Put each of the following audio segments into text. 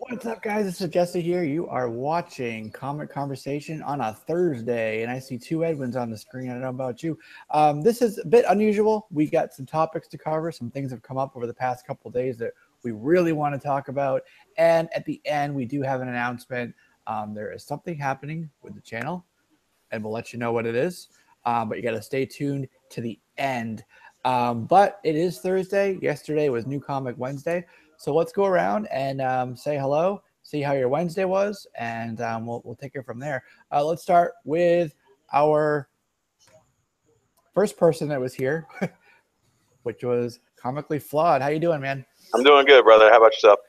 What's up, guys? This is Jesse here. You are watching Comic Conversation on a Thursday, and I see two Edwins on the screen. I don't know about you. This is a bit unusual. We got some topics to cover. Some things have come up over the past couple of days that we really want to talk about. And at the end, we do have an announcement. There is something happening with the channel, and we'll let you know what it is. But you got to stay tuned to the end. But it is Thursday. Yesterday was New Comic Wednesday. So let's go around and say hello, see how your Wednesday was, and we'll take it from there. Let's start with our first person that was here, which was Comically Flawed. How you doing, man? I'm doing good, brother. How about yourself?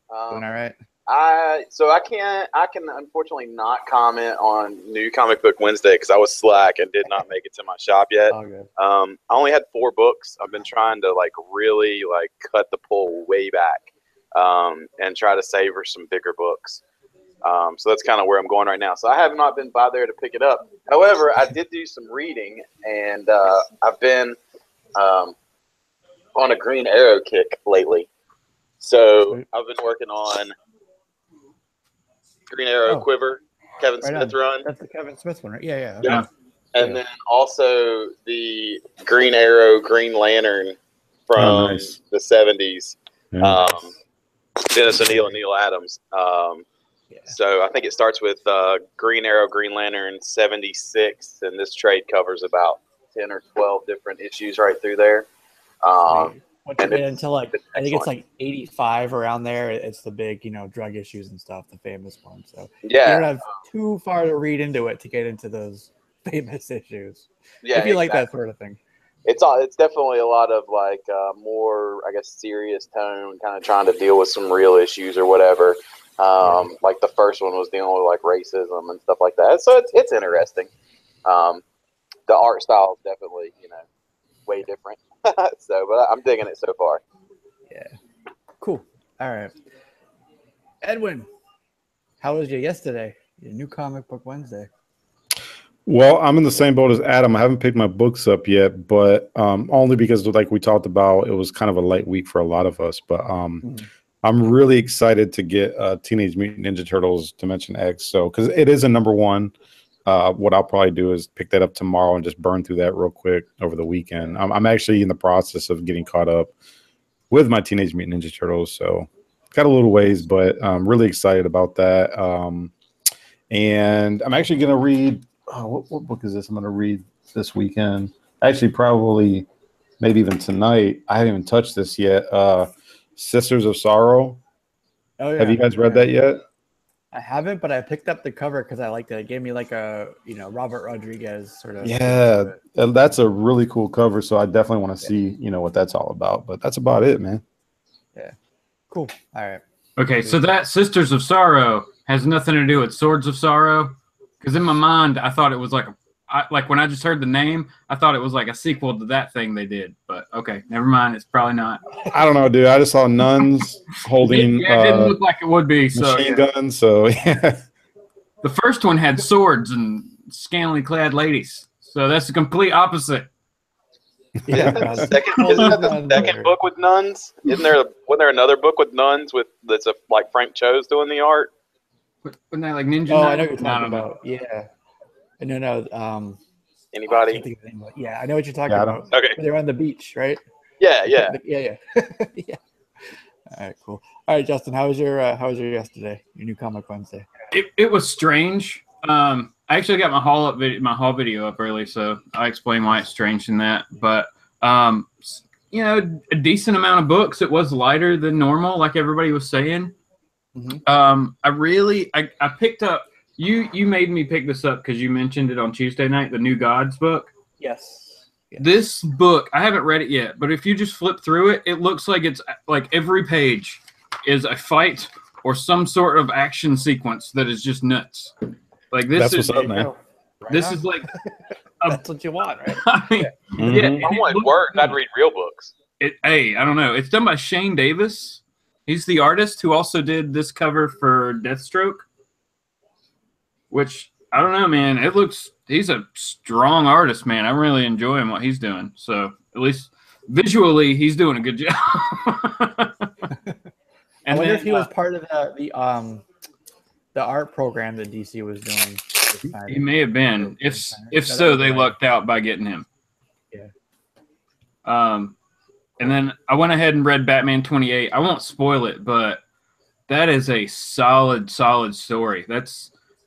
Doing all right. I can unfortunately not comment on New Comic Book Wednesday because I was slack and did not make it to my shop yet. All good. I only had 4 books. I've been trying to really cut the pull way back and try to savor some bigger books. So that's kind of where I'm going right now. So I have not been by there to pick it up. However, I did do some reading, and I've been on a Green Arrow kick lately. So I've been working on Green Arrow Quiver, Kevin Smith run. That's the Kevin Smith one, right? Yeah. Yeah. And then also the Green Arrow, Green Lantern from the 70s. Yeah. Dennis O'Neil and Neil Adams. So I think it starts with Green Arrow, Green Lantern 76, and this trade covers about 10 or 12 different issues right through there. Once you get into I think it's 85 around there, it's the big, drug issues and stuff, the famous one. So you don't have too far to read into it to get into those famous issues. Yeah, if you like that sort of thing. It's definitely a lot of more, I guess, serious tone, kind of trying to deal with some real issues or whatever. Like the first one was dealing with racism and stuff like that. So it's interesting. The art style is definitely, way different. But I'm digging it so far. Yeah. Cool. All right. Edwin, how was you yesterday? Your New Comic Book Wednesday. Well, I'm in the same boat as Adam. I haven't picked my books up yet, but only because, like we talked about, it was kind of a light week for a lot of us. But I'm really excited to get Teenage Mutant Ninja Turtles Dimension X. So, because it is a #1. What I'll probably do is pick that up tomorrow and just burn through that real quick over the weekend. I'm actually in the process of getting caught up with my Teenage Mutant Ninja Turtles, so got a little ways, but I'm really excited about that. And I'm actually going to read, what book is this? I'm going to read this weekend. Actually, probably, maybe even tonight. I haven't even touched this yet. Sisters of Sorrow. Oh, yeah. Have you guys read that yet? I haven't, but I picked up the cover because I liked it. It gave me a, Robert Rodriguez sort of. Yeah, that's a really cool cover. So I definitely want to see, what that's all about. But that's about it, man. Yeah. Cool. All right. Okay, so that Sisters of Sorrow has nothing to do with Swords of Sorrow. Because in my mind, I thought it was when I just heard the name, I thought it was like a sequel to that thing they did. But okay, never mind. It's probably not. I don't know, dude. I just saw nuns holding. It didn't look like it would be. Machine guns. So yeah. The first one had swords and scantily clad ladies. So that's the complete opposite. Isn't that the second book with nuns? Wasn't there another book with nuns that's Frank Cho's doing the art? Wasn't that like Ninja? Oh, I know what you're talking about. Yeah. No. Anybody? Yeah, I know what you're talking about. Okay. They're on the beach, right? Yeah. Yeah. Yeah. All right, cool. All right, Justin, how was your yesterday? Your New Comic Wednesday? It was strange. I actually got my haul video up early, so I explain why it's strange in that. But a decent amount of books. It was lighter than normal, like everybody was saying. I picked up. You made me pick this up because you mentioned it on Tuesday night, the New Gods book. Yes. This book, I haven't read it yet, but if you just flip through it, it looks like it's like every page is a fight or some sort of action sequence that is just nuts. Like this That's what's up, man. This is like that's what you want, right? I mean, I want words. I'd read real books. I don't know. It's done by Shane Davis. He's the artist who also did this cover for Deathstroke. Which, I don't know, man. He's a strong artist, man. I'm really enjoying what he's doing. So, at least visually, he's doing a good job. I wonder if he was part of the art program that DC was doing. He may have been. If so, they lucked out by getting him. Yeah. And then I went ahead and read Batman 28. I won't spoil it, but that is a solid story.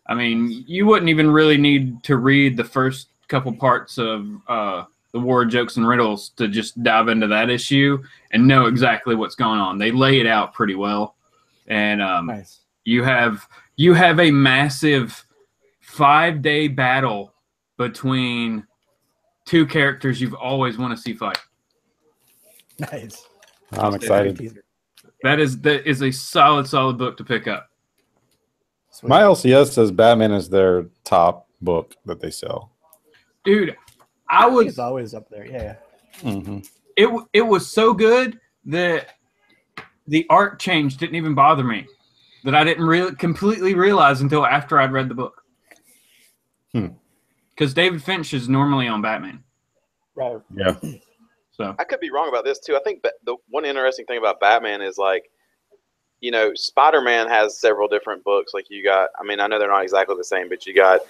I mean, you wouldn't even really need to read the first couple parts of the War of Jokes and Riddles to just dive into that issue and know exactly what's going on. They lay it out pretty well. And nice. You have a massive 5-day battle between two characters you've always want to see fight. Nice. I'm excited. That is a solid book to pick up. Sweet. My LCS says Batman is their top book that they sell. Dude, it's always up there. Yeah. Mm-hmm. It was so good that the art change didn't even bother me. That I didn't really completely realize until after I'd read the book. Because David Finch is normally on Batman. Right. Yeah. So I could be wrong about this too. I think the one interesting thing about Batman is like, you know, Spider-Man has several different books. Like you got, I mean, I know they're not exactly the same, but you got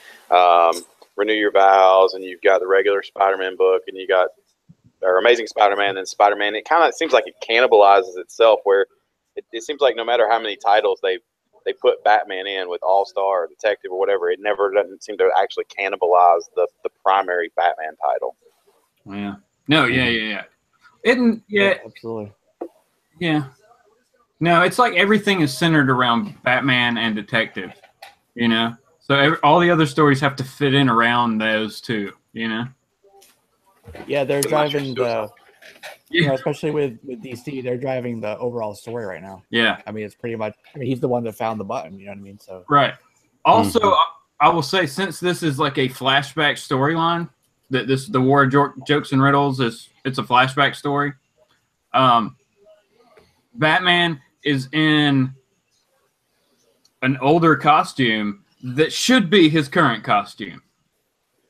Renew Your Vows, and you've got the regular Spider-Man book, and you got Amazing Spider-Man and Spider-Man. It kind of seems like it cannibalizes itself, where it seems like no matter how many titles they put Batman in with All-Star or Detective or whatever, it never doesn't seem to actually cannibalize the primary Batman title. Yeah. No, yeah. Yeah, absolutely. Yeah. No, it's like everything is centered around Batman and Detective, you know? So all the other stories have to fit in around those two, you know? Yeah, they're driving you know, especially with DC, they're driving the overall story right now. Yeah. I mean, it's pretty much, he's the one that found the button, you know what I mean? So right. Also, I will say, since this is like a flashback storyline, the War of Jokes and Riddles it's a flashback story. Batman is in an older costume that should be his current costume.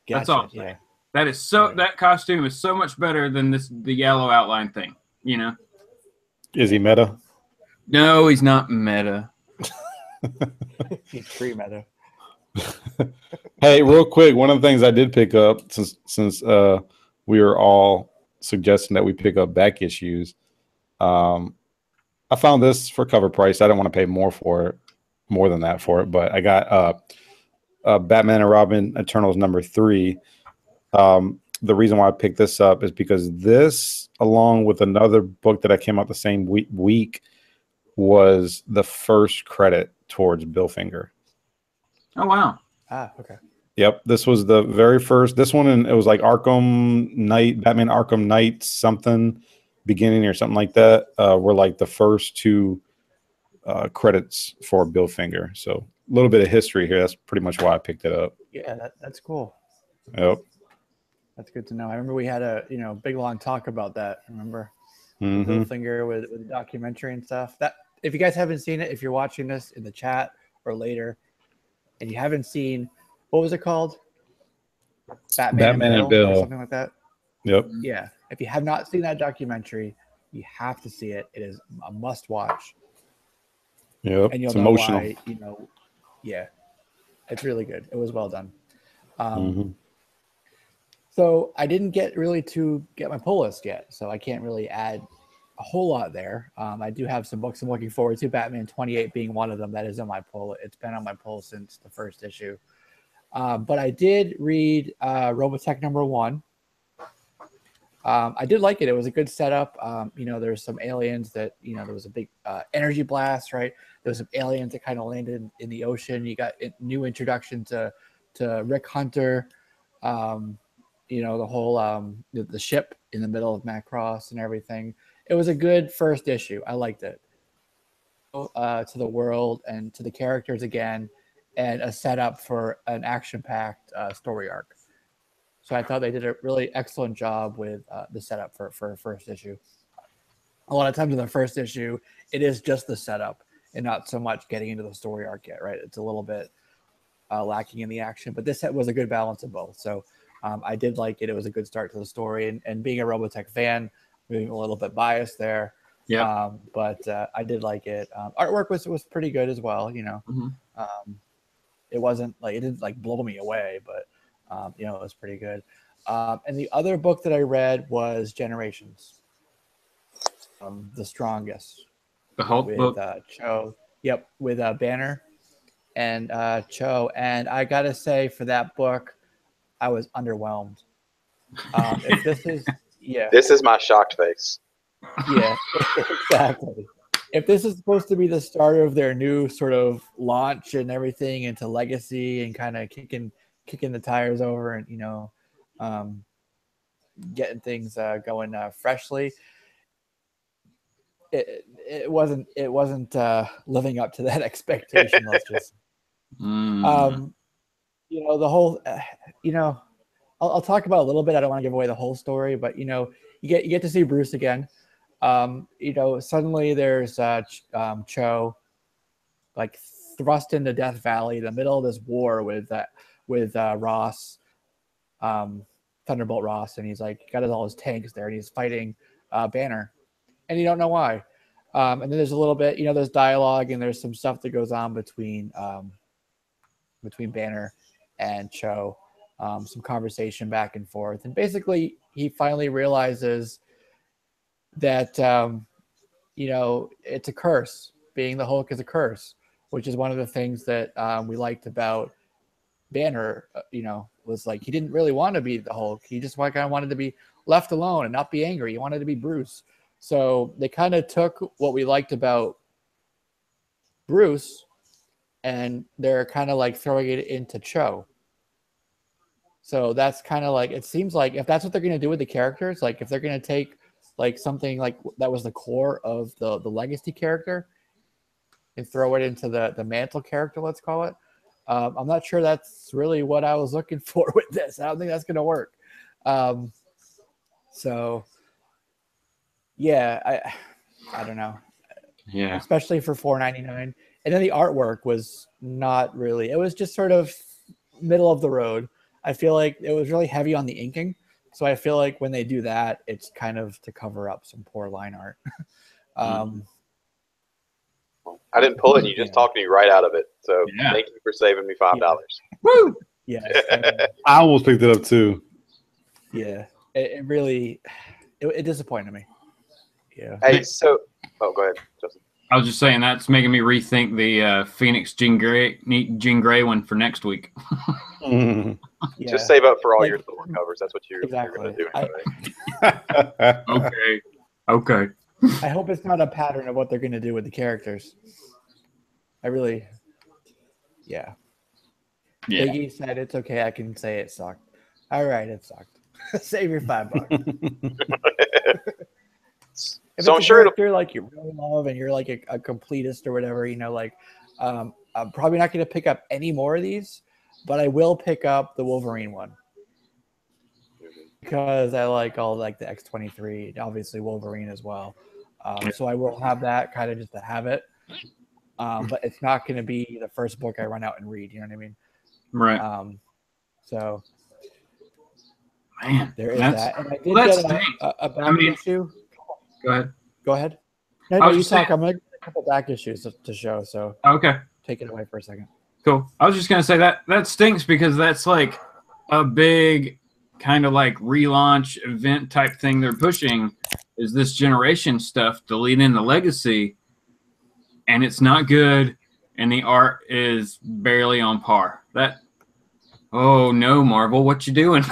Gotcha, that's all. Yeah. That is that costume is so much better than the yellow outline thing, you know? Is he meta? No, he's not meta. He's pre-meta. Hey, real quick, one of the things I did pick up since we were all suggesting that we pick up back issues, I found this for cover price. I didn't want to pay more than that for it, but I got Batman and Robin Eternals #3. The reason why I picked this up is because this, along with another book that I came out the same week, was the first credit towards Bill Finger. Oh, wow. Okay. Yep, this was the very first. This one, and it was like Arkham Knight, Batman Arkham Knight something beginning or something like that. Were like the first two credits for Bill Finger. So a little bit of history here. That's pretty much why I picked it up. Yeah, that's cool. Yep. That's good to know. I remember we had a big long talk about that. Remember Mm-hmm. Bill Finger with the documentary and stuff. That if you guys haven't seen it, if you're watching this in the chat or later, and you haven't seen, what was it called? Batman and Bill, or something like that. Yep. Yeah. If you have not seen that documentary, you have to see it. It is a must watch. Yep. And you'll It's know emotional. why, yeah. It's really good. It was well done. So I didn't get my pull list yet, so I can't really add a whole lot there. I do have some books I'm looking forward to, Batman 28 being one of them. That is on my pull. It's been on my pull since the first issue. But I did read Robotech #1. I did like it. It was a good setup. There's some aliens that, there was a big energy blast, right? There was some aliens that kind of landed in the ocean. You got a new introduction to Rick Hunter, the whole the ship in the middle of Macross and everything. It was a good first issue. I liked it. To the world and to the characters again, and a setup for an action-packed story arc. So I thought they did a really excellent job with the setup for first issue. A lot of times in the first issue, it is just the setup and not so much getting into the story arc yet, right? It's a little bit lacking in the action, but this was a good balance of both. So I did like it. It was a good start to the story. And being a Robotech fan, being a little bit biased there, Yeah. But I did like it. Artwork was pretty good as well. You know, it wasn't like it didn't like blow me away, but you know, it was pretty good. And the other book that I read was Generations, The Strongest, The Hulk with book. Cho. Yep, with Banner and Cho. And I gotta say, for that book, I was underwhelmed. If this is This is my shocked face. Yeah, exactly. If this is supposed to be the start of their new sort of launch and everything into Legacy and kind of kicking the tires over and, you know, getting things going freshly, it wasn't living up to that expectation. Let's just, you know, the whole, you know, I'll talk about a little bit. I don't want to give away the whole story, but you know, you get to see Bruce again. You know, suddenly there's Cho, like thrust into Death Valley, in the middle of this war with Ross, Thunderbolt Ross, and he's like got all his tanks there, and he's fighting Banner, and you don't know why. And then there's a little bit, you know, there's dialogue and there's some stuff that goes on between Banner and Cho, some conversation back and forth, and basically he finally realizes that you know, it's a curse. Being the Hulk is a curse, which is one of the things that we liked about Banner. You know, was like he didn't really want to be the Hulk. He just kind of wanted to be left alone and not be angry. He wanted to be Bruce. So they kind of took what we liked about Bruce, and they're kind of like throwing it into Cho. So that's kind of like, it seems like if that's what they're going to do with the characters, like if they're going to take like something like that was the core of the Legacy character and throw it into the Mantle character, let's call it. I'm not sure that's really what I was looking for with this. I don't think that's going to work. So yeah, I don't know. Yeah. Especially for $4.99. And then the artwork was not really, it was just sort of middle of the road. I feel like it was really heavy on the inking. So I feel like when they do that, it's kind of to cover up some poor line art. I didn't pull it. You just talked me right out of it. So thank you for saving me $5. Woo! Yeah. I almost picked it up too. Yeah. It really, it disappointed me. Yeah. Hey, so, go ahead, Justin. I was just saying that's making me rethink the Phoenix Jean Grey one for next week. Just save up for all your Thor covers. That's what you're going to do anyway. Okay. I hope it's not a pattern of what they're going to do with the characters. Yeah. Biggie said it's okay. I can say it sucked. All right, it sucked. Save your $5. If so it's I'm sure you're like you really love and you're like a completist or whatever, you know, like I'm probably not going to pick up any more of these, but I will pick up the Wolverine one because I like all like the X-23, obviously Wolverine as well. So I will have that kind of just to have it, but it's not going to be the first book I run out and read. You know what I mean? Right. So man, there is that, and I did get a back issue. Go ahead. No, you talk. I'm going to get a couple back issues to show. So take it away for a second. Cool. I was just going to say that stinks because that's like a big kind of like relaunch event type thing they're pushing is this generation stuff to lead into Legacy, and it's not good, and the art is barely on par. Oh no, Marvel, what you doing?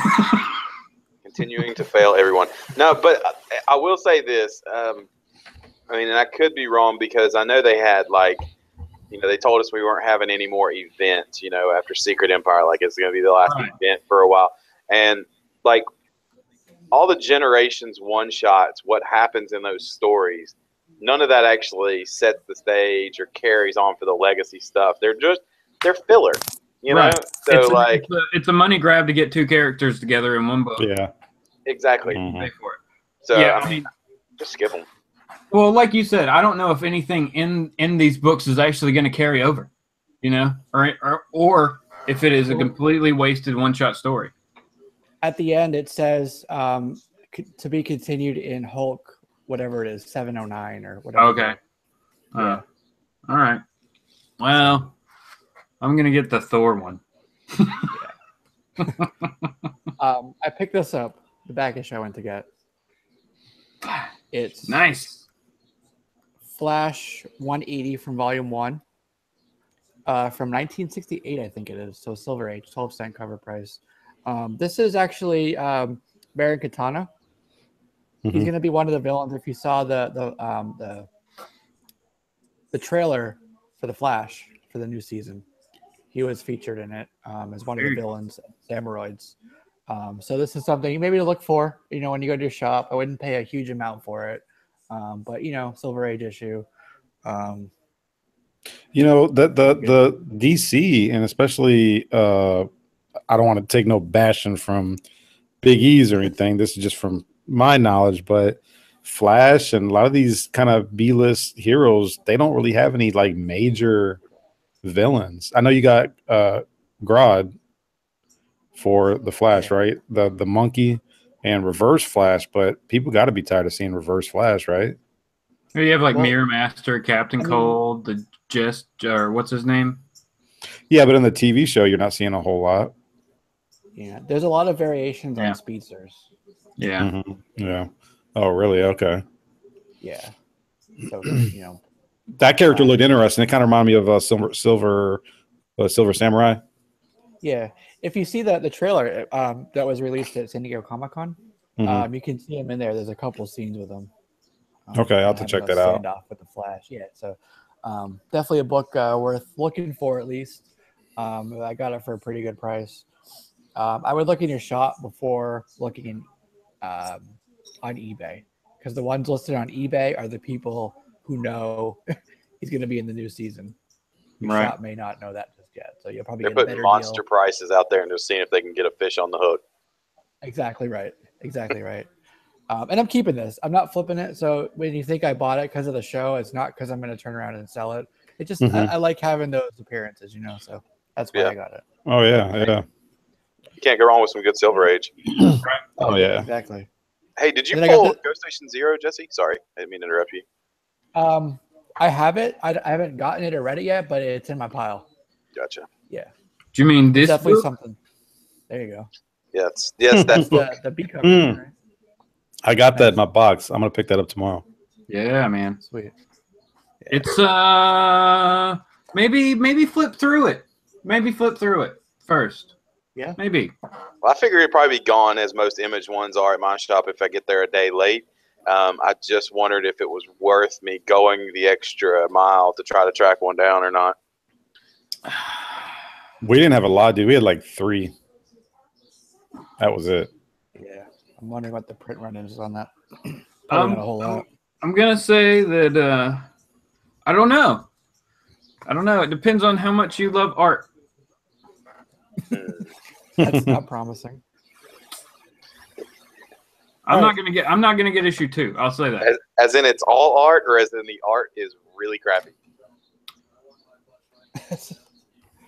Continuing to fail everyone. No, but I will say this. I mean, and I could be wrong because I know they had like, you know, they told us we weren't having any more events, you know, after Secret Empire, like it's going to be the last event for a while. And like all the Generations one-shots, what happens in those stories, none of that actually sets the stage or carries on for the Legacy stuff. They're filler, you know? So it's a money grab to get two characters together in one book. Yeah. Exactly. Pay for it. So yeah, I mean, just skip them. Well, like you said, I don't know if anything in these books is actually going to carry over, you know, or if it is a completely wasted one-shot story. At the end, it says to be continued in Hulk whatever it is, 709 or whatever. Okay. Yeah. All right. Well, I'm gonna get the Thor one. I picked this up the back issue I went to get. It's Nice. Flash 180 from Volume 1 from 1968, I think it is. So Silver Age, 12-cent cover price. This is actually Baron Katana. He's going to be one of the villains. If you saw the trailer for the Flash for the new season, he was featured in it as one of the villains, Samuroids. So this is something maybe to look for, you know, when you go to your shop. I wouldn't pay a huge amount for it, but you know, Silver Age issue. You know, the DC, and especially I don't want to take no bashing from Big E's or anything. This is just from my knowledge, but Flash and a lot of these kind of B-list heroes, they don't really have any like major villains. I know you got Grodd for the Flash, right? The monkey and Reverse Flash, but people got to be tired of seeing Reverse Flash, right? You have like Mirror Master, Captain Cold, the or what's his name? Yeah, but in the TV show, you're not seeing a whole lot. Yeah, there's a lot of variations on speedsters. Yeah. Yeah. Oh, really? Okay. Yeah. So you know, that character looked interesting. It kind of reminded me of Silver Samurai. Yeah. If you see the trailer that was released at San Diego Comic-Con, you can see him in there. There's a couple scenes with him. Okay, I'll have to check that out. Standoff with the Flash. Yeah. So definitely a book worth looking for at least. I got it for a pretty good price. I would look in your shop before looking in on eBay, because the ones listed on eBay are the people who know he's going to be in the new season. Your shop may not know that just yet, so you'll probably get a better monster deal. prices out there and just seeing if they can get a fish on the hook. Exactly right. Exactly right. And I'm keeping this. I'm not flipping it. So when you think I bought it because of the show, it's not because I'm going to turn around and sell it. It just I like having those appearances, you know. So that's why I got it. Oh yeah. You can't go wrong with some good Silver Age. Oh yeah, exactly. Hey, did you pull Ghost Station Zero, Jesse? Sorry, I didn't mean to interrupt you. I have it. I haven't gotten it or read it yet, but it's in my pile. Gotcha. Yeah. Do you mean this? Definitely book? something. There you go. Yes, that's the B cover. Right? I got that in my box. I'm gonna pick that up tomorrow. Yeah, man. Sweet. Yeah. It's maybe flip through it. Maybe flip through it first. Yeah. Maybe. Well, I figure it'd probably be gone, as most Image ones are at my shop, if I get there a day late. I just wondered if it was worth me going the extra mile to try to track one down or not. We didn't have a lot, dude. We had like 3. That was it. Yeah. I'm wondering what the print run is on that. Probably not a whole lot. I'm gonna say that I don't know. It depends on how much you love art. That's not promising. I'm not gonna get issue 2. I'll say that. As in it's all art, or as in the art is really crappy?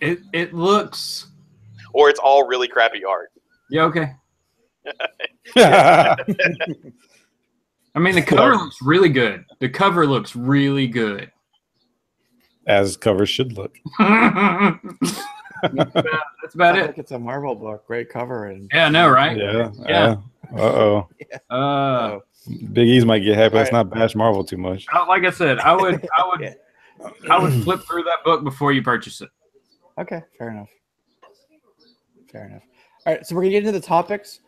It looks. Or it's all really crappy art. Yeah. Okay. I mean, the cover looks really good. The cover looks really good. As covers should look. That's about it. Like it's a Mar-Vell book. Great cover. And yeah, I know, right? Yeah. Big E's might get happy. Let's not bash Mar-Vell too much. Like I said, I would flip through that book before you purchase it. Okay, fair enough. All right, so we're gonna get into the topics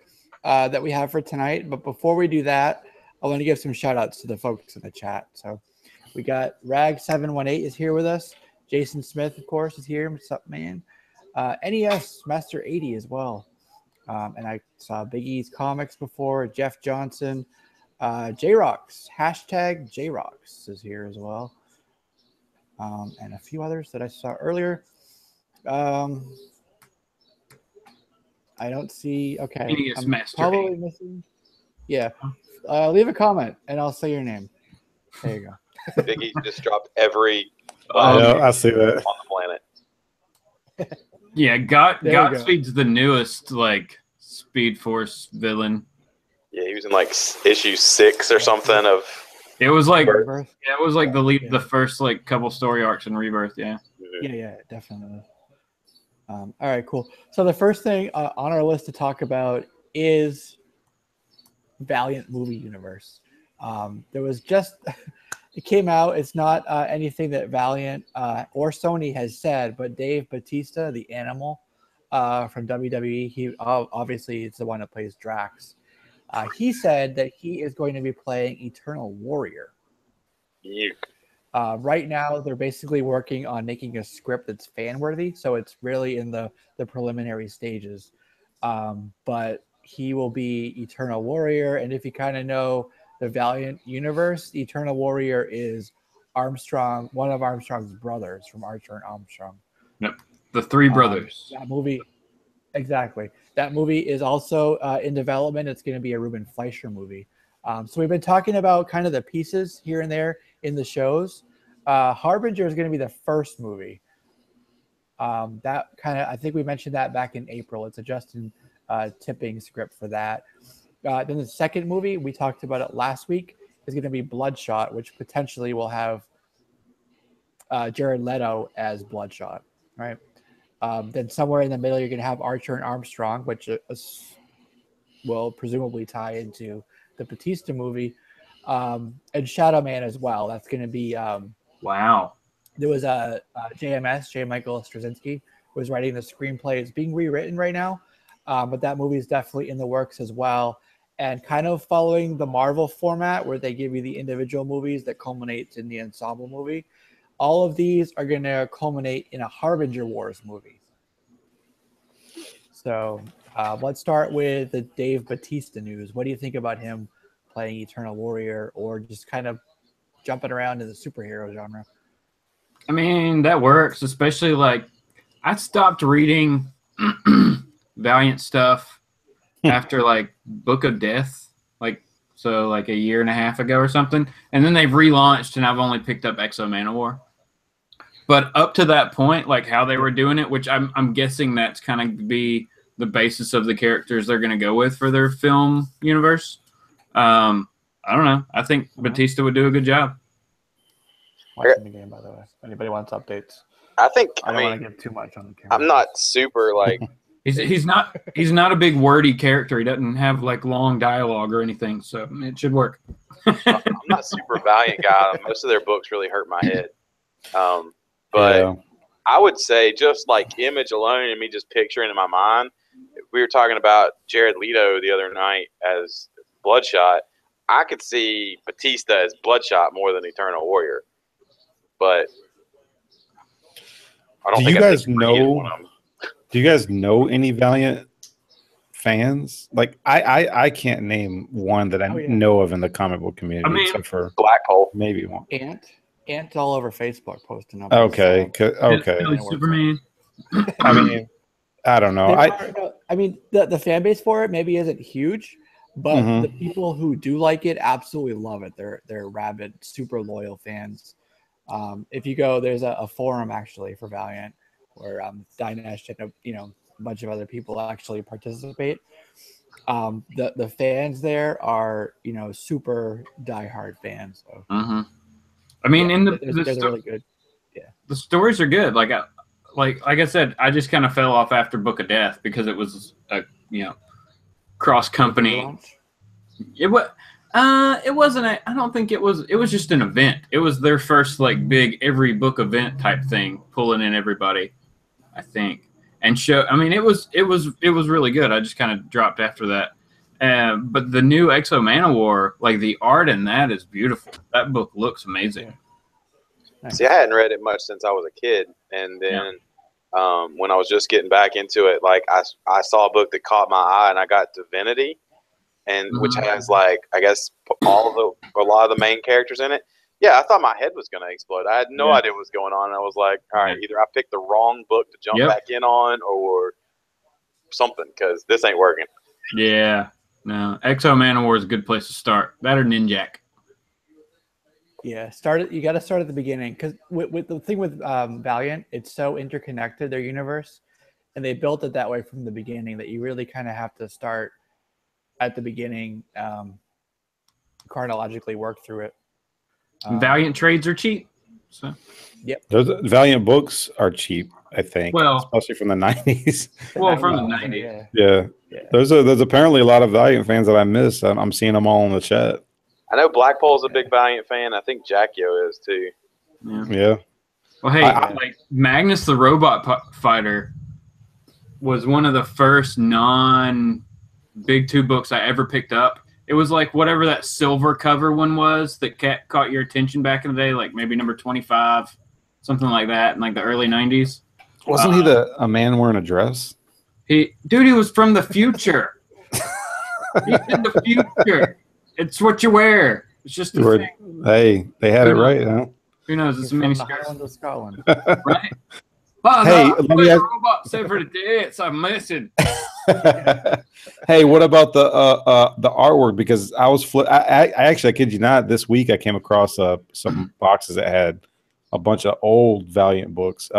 that we have for tonight. But before we do that, I want to give some shout outs to the folks in the chat. So we got Rag718 is here with us. Jason Smith, of course, is here. What's up, man? NES Master 80 as well. And I saw Big E's Comics before. Jeff Johnson. J-Rocks. Hashtag J-Rocks is here as well. And a few others that I saw earlier. I don't see. Okay. NES Master probably 80. missing. Yeah. Leave a comment and I'll say your name. There you go. Big E just dropped every I see that on the planet. Yeah, Godspeed's the newest Speed Force villain. Yeah, he was in like issue 6 or something of It was like Rebirth? yeah, it was like Yeah. the first like couple story arcs in Rebirth. Yeah. Yeah, definitely. All right, cool. So the first thing on our list to talk about is Valiant movie universe. There was just it came out. It's not anything that Valiant or Sony has said, but Dave Bautista, the Animal from WWE, he obviously it's the one that plays Drax. He said that he is going to be playing Eternal Warrior. Yeah. Right now, they're basically working on making a script that's fan worthy, so it's really in the preliminary stages. But he will be Eternal Warrior, and if you kind of know the Valiant universe, Eternal Warrior is Armstrong, one of Armstrong's brothers from Archer and Armstrong. Yep. The three brothers. That movie, exactly. That movie is also in development. It's going to be a Ruben Fleischer movie. So we've been talking about kind of the pieces here and there in the shows. Harbinger is going to be the first movie. That kind of, I think we mentioned that back in April. It's a Justin Tipping script for that. Then the second movie, we talked about it last week, is going to be Bloodshot, which potentially will have Jared Leto as Bloodshot, right? Then somewhere in the middle, you're going to have Archer and Armstrong, which will presumably tie into the Batista movie, and Shadow Man as well. That's going to be Wow. There was a JMS, J. Michael Straczynski, was writing the screenplay. It's being rewritten right now, but that movie is definitely in the works as well. And kind of following the Mar-Vell format, where they give you the individual movies that culminates in the ensemble movie. All of these are going to culminate in a Harbinger Wars movie. So let's start with the Dave Bautista news. What do you think about him playing Eternal Warrior, or just kind of jumping around in the superhero genre? I mean, that works, especially like I stopped reading Valiant stuff after like Book of Death, like a year and a half ago or something. And then they've relaunched and I've only picked up Exo Manowar. But up to that point, like how they were doing it, which I'm guessing that's kind of be the basis of the characters they're going to go with for their film universe. I don't know. I think Batista would do a good job. Watching the game, by the way. If anybody wants updates, I think I don't want to give too much on the camera. I'm not super like he's not a big wordy character. He doesn't have like long dialogue or anything, so it should work. I'm not super Valiant guy. Most of their books really hurt my head. But yeah. I would say just like image alone and me just picturing in my mind, we were talking about Jared Leto the other night as Bloodshot. I could see Batista as Bloodshot more than Eternal Warrior. But I don't think do you guys know any Valiant fans? Like I can't name one that I know of in the comic book community, except for Black Hole. Maybe one. Ant's all over Facebook posting up. Okay. Superman. I mean, I don't know. I mean, the fan base for it maybe isn't huge, but the people who do like it absolutely love it. They're rabid, super loyal fans. If you go, there's a forum actually for Valiant where Dinesh and a bunch of other people actually participate. The fans there are super diehard fans. So. I mean, they're really good. Yeah, the stories are good. Like I said, I just kind of fell off after Book of Death because it was a cross company. It wasn't. I don't think it was. It was just an event. It was their first like big every book event type thing, pulling in everybody. I think and show. I mean, it was really good. I just kind of dropped after that. But the new Exo Manowar, like the art in that is beautiful. That book looks amazing. Nice. See, I hadn't read it much since I was a kid, and then when I was just getting back into it, like I saw a book that caught my eye, and I got Divinity, and which has like I guess a lot of the main characters in it. Yeah, I thought my head was gonna explode. I had no idea what was going on. I was like, all right, either I picked the wrong book to jump back in on, or something, because this ain't working. Yeah. No, Exo Manowar is a good place to start. That or Ninjak. Yeah, you got to start at the beginning because with the thing with Valiant, it's so interconnected, their universe, and they built it that way from the beginning that you really kind of have to start at the beginning, chronologically work through it. Valiant trades are cheap. So. Yep. Those Valiant books are cheap, I think. Well, especially from the 90s. Well, from the 90s. Yeah. There's apparently a lot of Valiant fans that I miss. I'm seeing them all in the chat. I know Blackpool's a big Valiant fan. I think Jackio is too. Yeah. Well, hey, like Magnus the Robot Fighter was one of the first non-Big Two books I ever picked up. It was like whatever that silver cover one was that caught your attention back in the day, like maybe number 25, something like that, in like the early 90s. Wasn't he a man wearing a dress? He was from the future. He's in the future. It's what you wear. It's just a thing. Hey, they had it right, huh? Who knows? It's a mini skirt. Of Scotland. Right? Oh, hey, no, let me ask... robot set for the dance. I'm missing. Hey, what about the artwork? Because I was I actually, I kid you not, this week I came across some boxes that had a bunch of old Valiant books.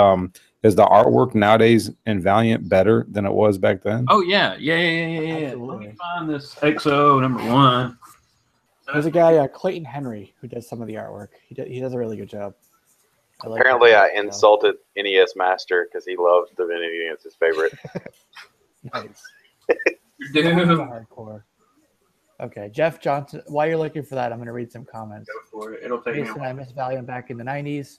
Is the artwork nowadays in Valiant better than it was back then? Oh yeah. Let me find this XO #1. There's a guy, Clayton Henry, who does some of the artwork. He does a really good job. Apparently, I insulted NES Master because he loves Divinity and it's his favorite. Nice. Dude. Hardcore. Okay, Jeff Johnson. While you're looking for that, I'm going to read some comments. Go for it. It'll take me a while. I missed Valiant back in the 90s.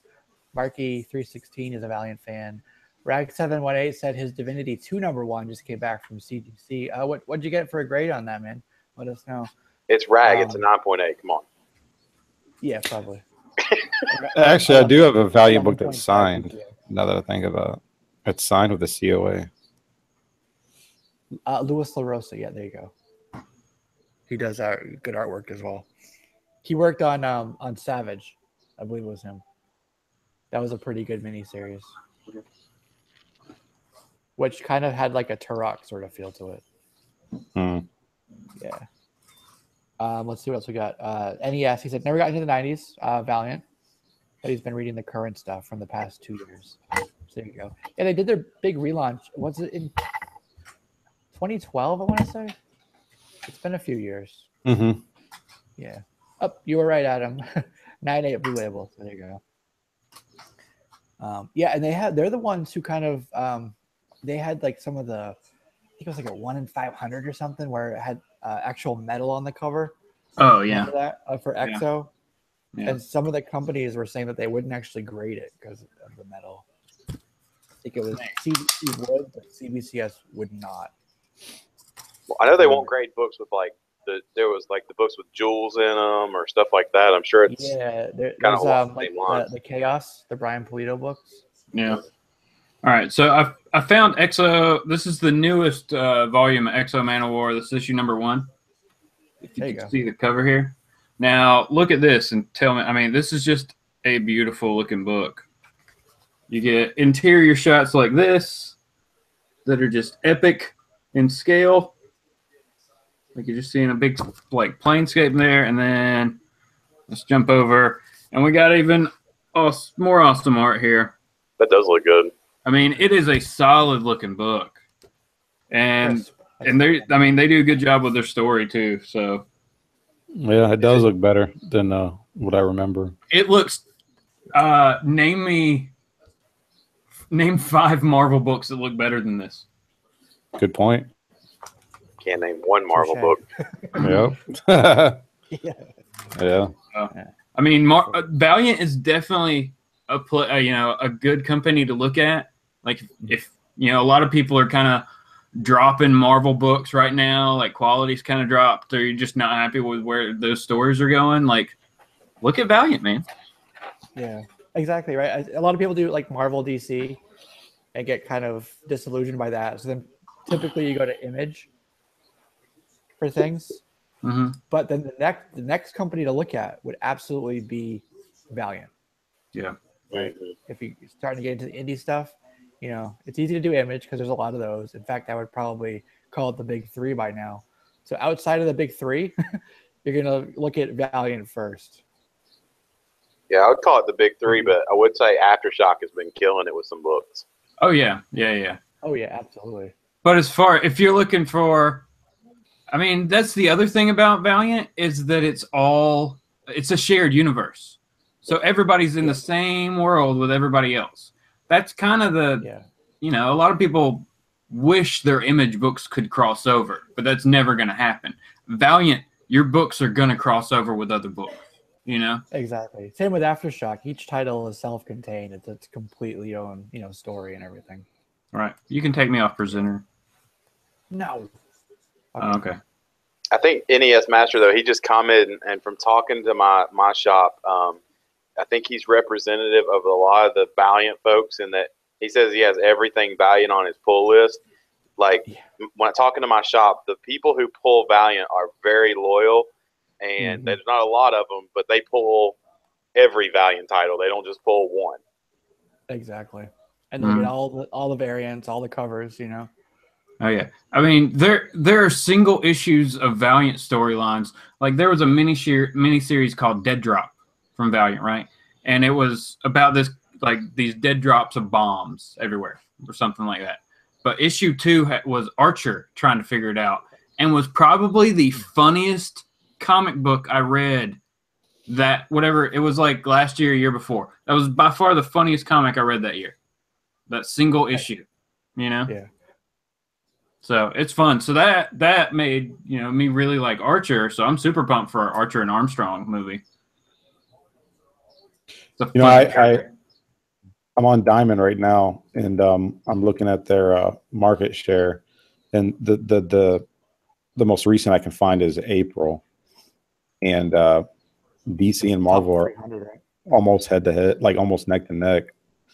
Marky316 is a Valiant fan. Rag718 said his Divinity 2 #1 just came back from CGC. What'd you get for a grade on that, man? Let us know. It's Rag. It's a 9.8. Come on. Yeah, probably. Actually, I do have a Valiant book that's signed. Now that I think about it, it's signed with a COA. Louis LaRosa. Yeah, there you go. He does good artwork as well. He worked on Savage. I believe it was him. That was a pretty good miniseries, which kind of had like a Turok sort of feel to it. Yeah. Let's see what else we got. NES, he said, never got into the 90s, Valiant, but he's been reading the current stuff from the past 2 years. So there you go. Yeah, they did their big relaunch. Was it in 2012, I want to say? It's been a few years. Mm-hmm. Yeah. Oh, you were right, Adam. 9.8 Blue Label. So there you go. Yeah, and they're the ones who kind of they had like some of the, I think it was like a 1 in 500 or something where it had actual metal on the cover. Oh yeah. For EXO. Yeah. And some of the companies were saying that they wouldn't actually grade it because of the metal. I think it was CBC would, but CBCS would not. Well, I know they won't grade books with like there was like the books with jewels in them or stuff like that. I'm sure it's there's like the Chaos, the Brian Pulido books. Yeah. All right, so I found EXO. This is the newest volume of EXO Man of War. This is issue #1. If you can see the cover here. Now look at this and tell me. I mean, this is just a beautiful looking book. You get interior shots like this that are just epic in scale. Like you're just seeing a big like planescape there, and then let's jump over, and we got even more awesome art here. That does look good. I mean, it is a solid looking book, and they do a good job with their story too. So yeah, it does look better than what I remember. It looks. Name 5 Marvel books that look better than this. Good point. Can't name one Marvel book. Yep. Yeah. I mean, Valiant is definitely a good company to look at. Like if a lot of people are kind of dropping Marvel books right now, like quality's kind of dropped, or you're just not happy with where those stories are going. Like, look at Valiant, man. Yeah, exactly right. A lot of people do like Marvel, DC, and get kind of disillusioned by that. So then, typically, you go to Image for things. Mm-hmm. But then the next company to look at would absolutely be Valiant. Yeah. Right. If you're starting to get into the indie stuff, it's easy to do Image because there's a lot of those. In fact, I would probably call it the big 3 by now. So outside of the big 3, you're gonna look at Valiant first. Yeah, I would call it the big 3, but I would say Aftershock has been killing it with some books. Oh yeah. Oh yeah, absolutely. But if you're looking for, I mean, that's the other thing about Valiant is that it's a shared universe. So everybody's in the same world with everybody else. That's kind of the, you know, a lot of people wish their Image books could cross over, but that's never going to happen. Valiant, your books are going to cross over with other books, you know? Exactly. Same with Aftershock. Each title is self-contained. It's completely own, you know, story and everything. Right. You can take me off Presenter. No. Okay. I think NES Master, though, he just commented, and from talking to my shop, I think he's representative of a lot of the Valiant folks in that he says he has everything Valiant on his pull list. Like, when I'm talking to my shop, the people who pull Valiant are very loyal, and there's not a lot of them, but they pull every Valiant title. They don't just pull one. Exactly. And they'll get all the variants, all the covers, you know. Oh yeah, I mean there are single issues of Valiant storylines. Like there was a mini series called Dead Drop from Valiant, right? And it was about this, like these dead drops of bombs everywhere or something like that. But issue 2 was Archer trying to figure it out, and was probably the funniest comic book I read. That whatever it was, like last year, year before. That was by far the funniest comic I read that year. That single issue, you know. Yeah. So it's fun. So that made, you know, me really like Archer. So I'm super pumped for our Archer and Armstrong movie. You know, I'm on Diamond right now, and I'm looking at their market share, and the most recent I can find is April, and DC and Marvel are almost head to head, like almost neck to neck.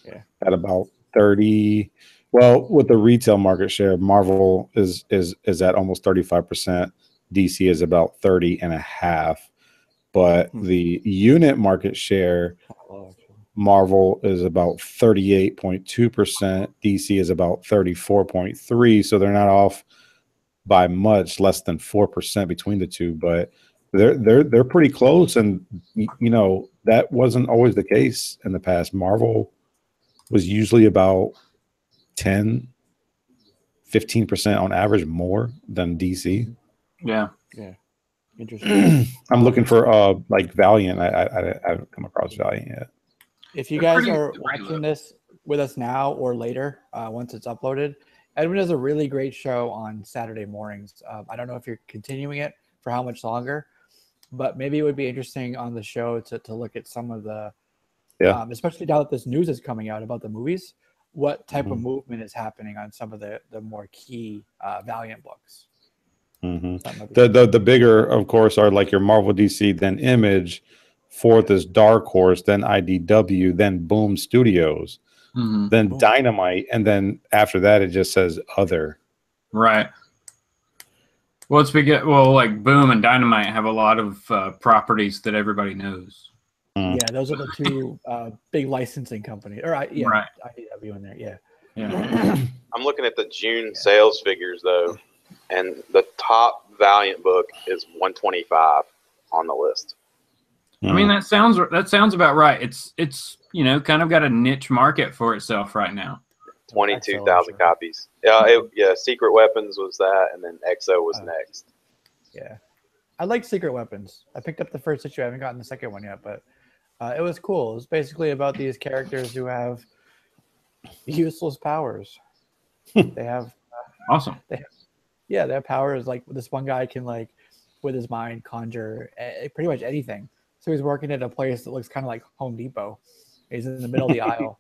Yeah. At about 30. Well, with the retail market share, Marvel is at almost 35%. DC is about 30.5%. But the unit market share, Marvel is about 38.2%. DC is about 34.3%. So they're not off by much, less than 4% between the two. But they're pretty close, and you know that wasn't always the case in the past. Marvel was usually about 10-15% on average more than DC. Yeah. Interesting. I'm looking for like Valiant. I haven't come across Valiant yet. If you guys are watching this with us now or later, once it's uploaded, Edwin does a really great show on Saturday mornings. I don't know if you're continuing it for how much longer, but maybe it would be interesting on the show to look at some of the, especially now that this news is coming out about the movies, what type of movement is happening on some of the more key Valiant books. The bigger, of course, are like your Marvel, DC, then Image. Fourth is Dark Horse, then IDW, then Boom Studios, then Dynamite, and then after that it just says other. Right. Well, like Boom and Dynamite have a lot of properties that everybody knows. Yeah, those are the two big licensing companies. Or right. IDW in there. Yeah. I'm looking at the June sales figures though, and the top Valiant book is 125 on the list. I mean, that sounds about right. It's you know, kind of got a niche market for itself right now. 22,000 copies. Yeah, Secret Weapons was that, and then EXO was next. Yeah, I like Secret Weapons. I picked up the first issue. I haven't gotten the second one yet, but it was cool. It was basically about these characters who have useless powers. They have awesome. They have powers. Like this one guy can, like, with his mind, conjure pretty much anything. So he's working at a place that looks kind of like Home Depot. He's in the middle of the aisle,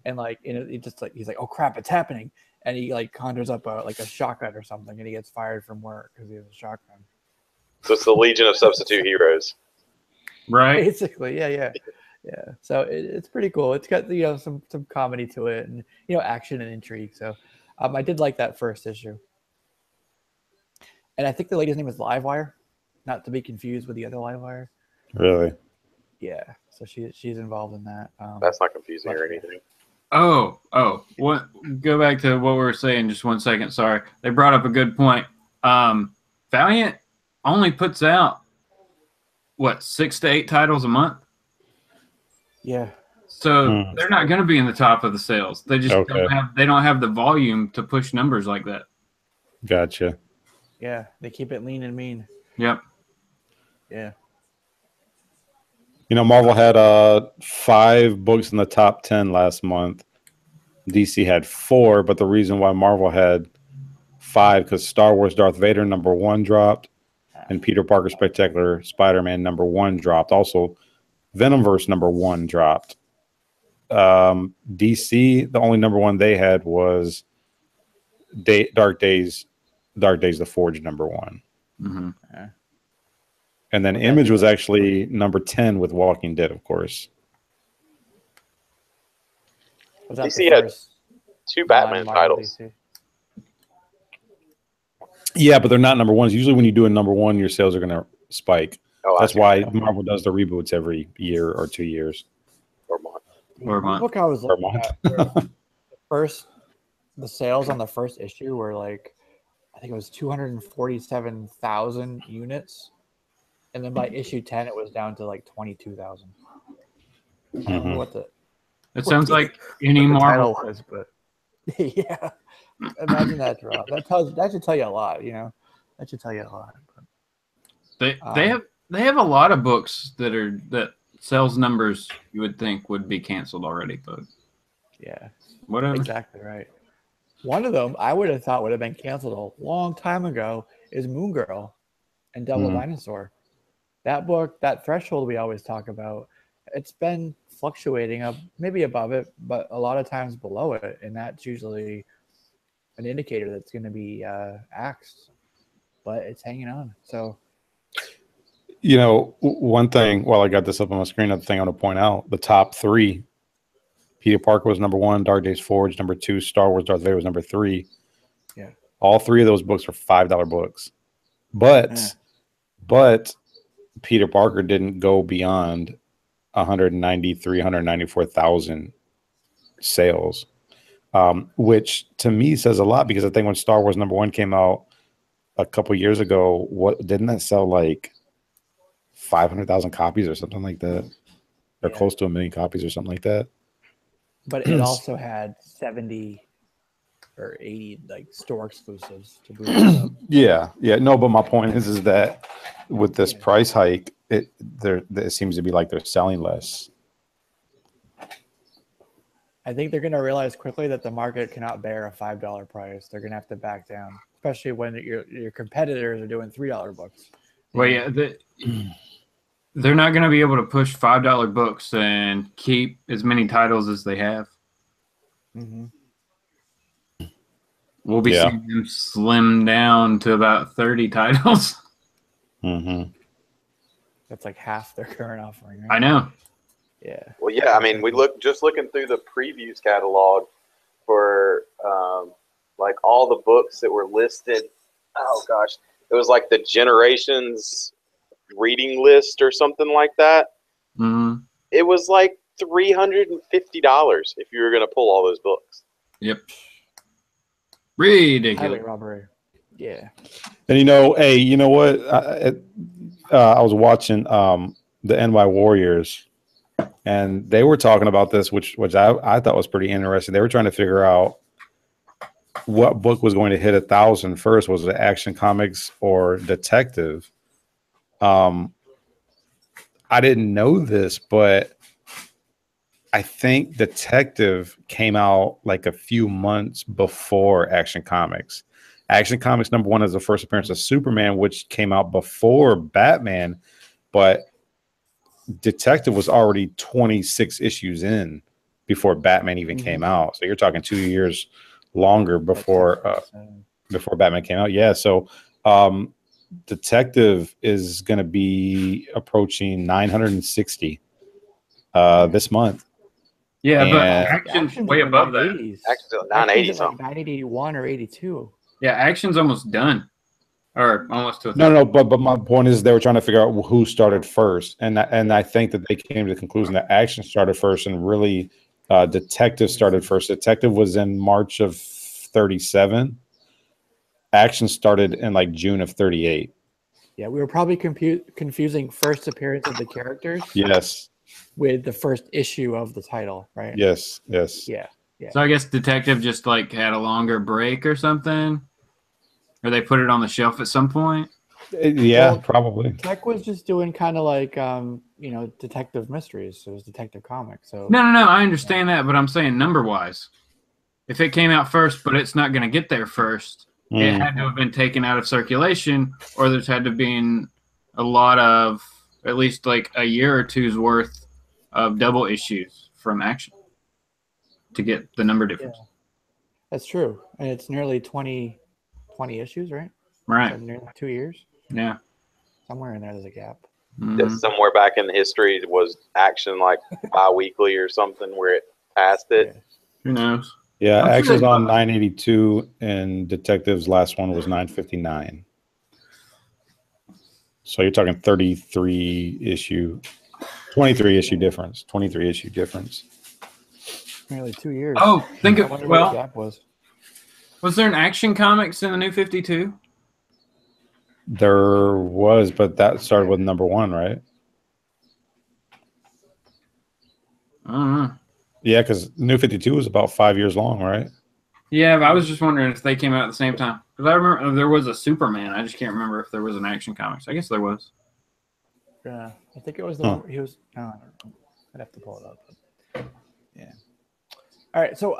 and like, you know, he's like, oh crap, it's happening, and he like conjures up a shotgun or something, and he gets fired from work because he has a shotgun. So it's the Legion of Substitute Heroes, right? Basically, yeah. So it's pretty cool. It's got, you know, some comedy to it, and, you know, action and intrigue. So I did like that first issue, and I think the lady's name is Livewire, not to be confused with the other Livewire. Really? Yeah. So she's involved in that. That's not confusing or anything. Oh, what? Go back to what we were saying just 1 second. Sorry, they brought up a good point. Valiant only puts out what, 6 to 8 titles a month. Yeah. So they're not going to be in the top of the sales. They just don't have the volume to push numbers like that. Gotcha. Yeah, they keep it lean and mean. Yep. Yeah. You know, Marvel had 5 books in the top 10 last month. DC had 4, but the reason why Marvel had 5 because Star Wars Darth Vader #1 dropped, and Peter Parker Spectacular Spider-Man #1 dropped. Also, Venom-verse #1 dropped. DC, the only #1 they had was Dark Days the Forge #1. Mm-hmm. Yeah. And then Image was actually #10 with Walking Dead, of course. Was that DC the had first 2 Batman non-Marvel titles. DC? Yeah, but they're not #1s. Usually when you do a #1, your sales are going to spike. Oh, That's why Marvel does the reboots every year or 2 years. or month. Or a One month. book I was Per looking month. at, the sales on the first issue were like, I think it was 247,000 units, and then by issue 10 it was down to like 22,000. I don't know what the It sounds like any Marvel. title was, but yeah, imagine that drop. That should tell you a lot, you know. That should tell you a lot. They have a lot of books that sales numbers you would think would be canceled already, but Yeah, whatever. exactly right. One of them I would have thought would have been canceled a long time ago is Moon Girl and Devil Dinosaur. That book, that threshold we always talk about, it's been fluctuating up, maybe above it, but a lot of times below it, and that's usually an indicator that's going to be axed. But it's hanging on. So, You know, one thing, while I got this up on my screen, another thing I want to point out, the top 3, Peter Parker was #1, Dark Days Forge #2, Star Wars Darth Vader was #3. yeah. All 3 of those books are $5 books. But Peter Parker didn't go beyond 194,000 sales, which to me says a lot, because I think when Star Wars #1 came out a couple years ago, what didn't that sell like 500,000 copies or something like that, or close to 1 million copies or something like that? But it also had 70 or 80 like store exclusives to boost it up. Yeah. No, but my point is that with this price hike, it seems to be like they're selling less. I think they're going to realize quickly that the market cannot bear a $5 price. They're going to have to back down, especially when your competitors are doing $3 books. Well, yeah, they're not going to be able to push $5 books and keep as many titles as they have. Mm-hmm. We'll be seeing them slim down to about 30 titles. Mm-hmm. That's like half their current offering. Right? I know. Yeah. Well, yeah. I mean, looking through the previews catalog for like all the books that were listed. Oh gosh, it was like the Generations reading list or something like that. Mm-hmm. It was like $350 if you were going to pull all those books. Yep. Ridiculous. Highway robbery. Yeah. And you know, hey, you know what? I was watching the NY Warriors, and they were talking about this, which I thought was pretty interesting. They were trying to figure out what book was going to hit 1,000 first. Was it Action Comics or Detective? I didn't know this, but I think Detective came out like a few months before Action Comics. Action Comics #1 is the first appearance of Superman, which came out before Batman, but Detective was already 26 issues in before Batman even came out. So you're talking 2 years longer before Batman came out. Yeah, so Detective is going to be approaching 960 this month. Yeah, but Action's Action's way above that. Action's at 980 like 981 or 82. Yeah, Action's almost done. Or almost to a No, but my point is they were trying to figure out who started first, and I think that they came to the conclusion that Action started first, and really Detective started first. Detective was in March of 37. Action started in like June of 38. Yeah, we were probably confusing first appearance of the characters. Yes. With the first issue of the title, right? Yes. Yeah. So I guess Detective just like had a longer break or something, or they put it on the shelf at some point. Yeah, Well, probably. Tech was just doing kind of like you know, detective mysteries. It was Detective Comics. So No. I understand that, but I'm saying number-wise. If it came out first, but it's not going to get there first, it had to have been taken out of circulation, or there's had to been a lot of, at least like a year or two's worth of double issues from Action to get the number difference. Yeah. That's true. And it's nearly 20 issues, right? Right. So nearly 2 years. Yeah. Somewhere in there, there's a gap. Just somewhere back in the history was Action like bi-weekly or something where it passed it. Yeah. Who knows? Yeah, I'm sure Action's they- on 982, and Detective's last one was 959. So you're talking 23 issue difference. 23 issue difference. Nearly 2 years. Oh, think I of, wonder what the well, gap was. was there an Action Comics in the New 52? There was, but that started with number 1, right? I don't know. Yeah, because New 52 was about 5 years long, right? Yeah, but I was just wondering if they came out at the same time. Because I remember there was a Superman. I just can't remember if there was an Action Comics. I guess there was. Yeah, I think it was the one he was. No, I don't know. I'd have to pull it up. But, yeah. All right. So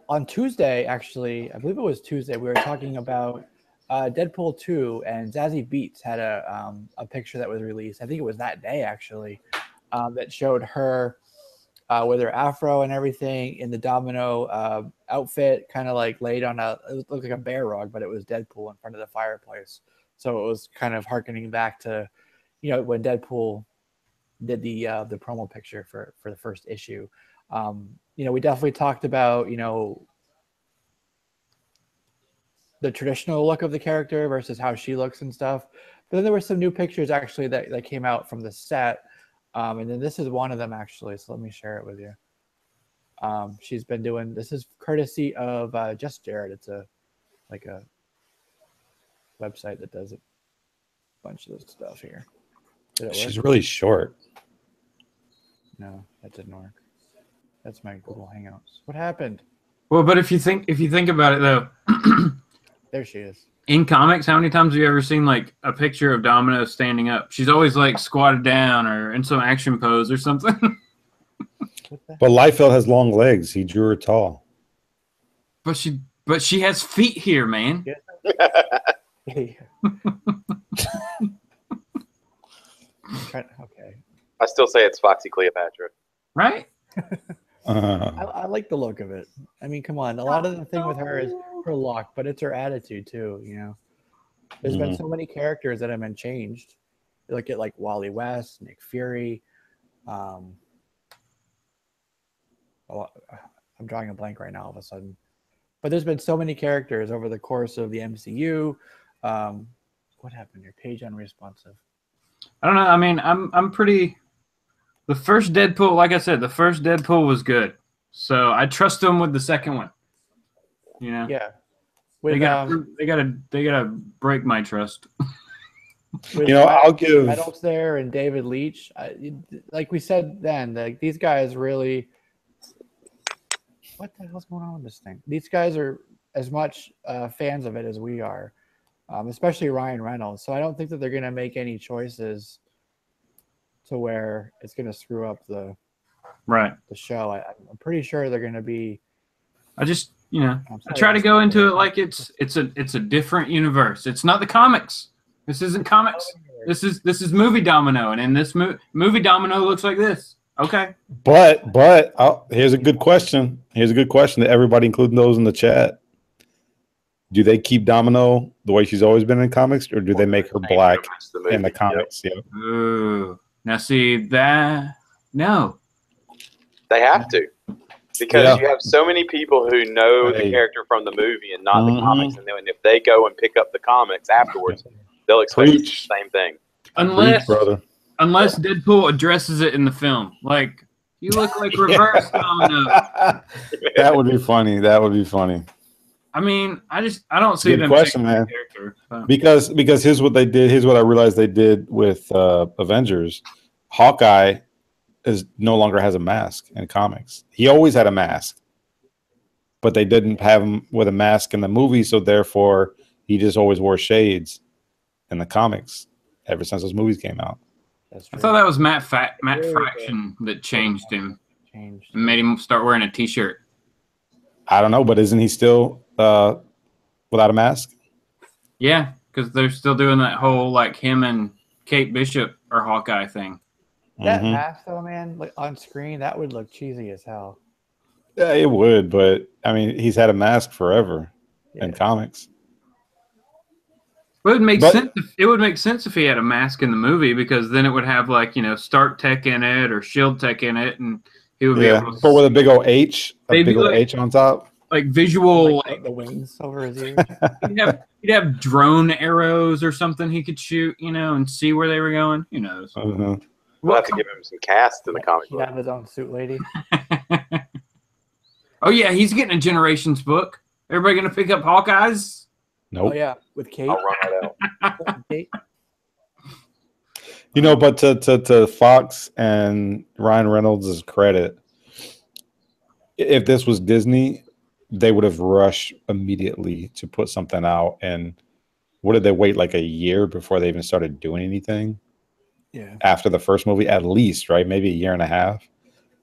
on Tuesday, actually, I believe it was Tuesday, we were talking about Deadpool 2, and Zazie Beetz had a picture that was released. I think it was that day, actually, that showed her with her afro and everything in the Domino outfit, kind of like laid on it looked like a bear rug, but it was Deadpool in front of the fireplace. So it was kind of hearkening back to, you know, when Deadpool did the promo picture for the first issue. You know, we definitely talked about, you know, the traditional look of the character versus how she looks and stuff. But then there were some new pictures actually that came out from the set. And then this is one of them actually. So let me share it with you. She's been doing, this is courtesy of Just Jared. It's a website that does a bunch of this stuff here. Did it work? She's really short. No, that didn't work. That's my Google Hangouts. What happened? Well, but if you think about it though, There she is. in comics, how many times have you ever seen like a picture of Domino standing up? She's always like squatted down or in some action pose or something. But Liefeld has long legs. He drew her tall. But she has feet here, man. Okay. I still say it's Foxy Cleopatra. Right? I like the look of it. I mean, come on. A lot of the thing with her is her look, but it's her attitude too. You know, there's been so many characters that have been changed. You look at like Wally West, Nick Fury. I'm drawing a blank right now all of a sudden. But there's been so many characters over the course of the MCU. What happened? Your page unresponsive. I don't know. I mean, I'm pretty. The first Deadpool, like I said, the first Deadpool was good, so I trust them with the second one. You know. Yeah. They gotta break my trust. You know, I'll give Reynolds there and David Leitch. Like we said then, like these guys really. What the hell's going on with this thing? These guys are as much fans of it as we are, especially Ryan Reynolds. So I don't think that they're going to make any choices to where it's going to screw up the show. I'm pretty sure they're going to be. I just, you know, I try to go into it like it's a different universe. It's not the comics. This isn't comics. This is movie Domino, and in this movie Domino looks like this. Okay. But here's a good question. Here's a good question to everybody, including those in the chat. Do they keep Domino the way she's always been in comics, or do they make her black in the comics? Yep. Yeah. Ooh. Now see that? No. They have to. Because you have so many people who know the character from the movie and not the comics. And then if they go and pick up the comics afterwards, they'll expect the same thing. Unless Deadpool addresses it in the film. Like, you look like reverse Domino. That would be funny. That would be funny. I mean, I don't see them question, taking man. the character. So. Because here's what they did. Here's what I realized they did with Avengers. Hawkeye no longer has a mask in comics. He always had a mask, but they didn't have him with a mask in the movie, so therefore he just always wore shades in the comics ever since those movies came out. That's I true. thought that was Matt Very Fraction that changed him and changed. made him start wearing a T-shirt. I don't know, but isn't he still without a mask? Yeah, because they're still doing that whole like him and Kate Bishop or Hawkeye thing. That mask though, man, like on screen, that would look cheesy as hell. Yeah, it would, but I mean, he's had a mask forever in comics. It would make sense. It would make sense if he had a mask in the movie, because then it would have like, you know, Stark Tech in it or Shield Tech in it, and he would be able to. But with a big old H, like, on top, like visual, like the wings over his ears. he'd have drone arrows or something he could shoot, you know, and see where they were going. Who knows? We'll have to give him some cast in the comic book. He'd have his own suit lady. Oh yeah, he's getting a Generations book. Everybody gonna pick up Hawkeyes? Nope. Oh yeah, with Kate. I'll run that out. Kate. You know, but to Fox and Ryan Reynolds' credit, if this was Disney, they would have rushed immediately to put something out. And what did they wait like a year before they even started doing anything? Yeah. After the first movie, at least, right? Maybe a year and a half.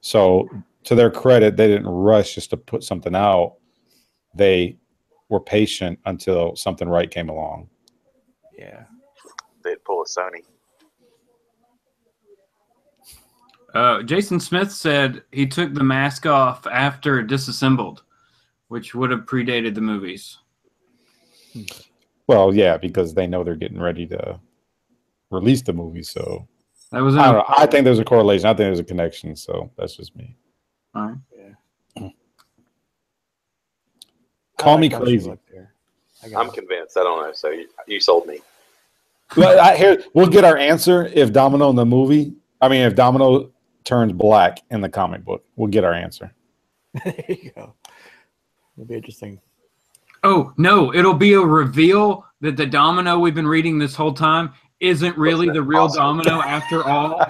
So to their credit, they didn't rush just to put something out. They were patient until something right came along. Yeah. They'd pull a Sony. Jason Smith said he took the mask off after Disassembled, which would have predated the movies. Well, yeah, because they know they're getting ready to release the movie. So that was. I don't know. I think there's a correlation. I think there's a connection. So that's just me. All right. Yeah. Call me crazy. I'm convinced. I don't know. So you sold me. Well, we'll get our answer if Domino in the movie. I mean, if Domino turns black in the comic book, we'll get our answer. There you go. It'll be interesting. Oh no! It'll be a reveal that the Domino we've been reading this whole time isn't really the real Domino after all.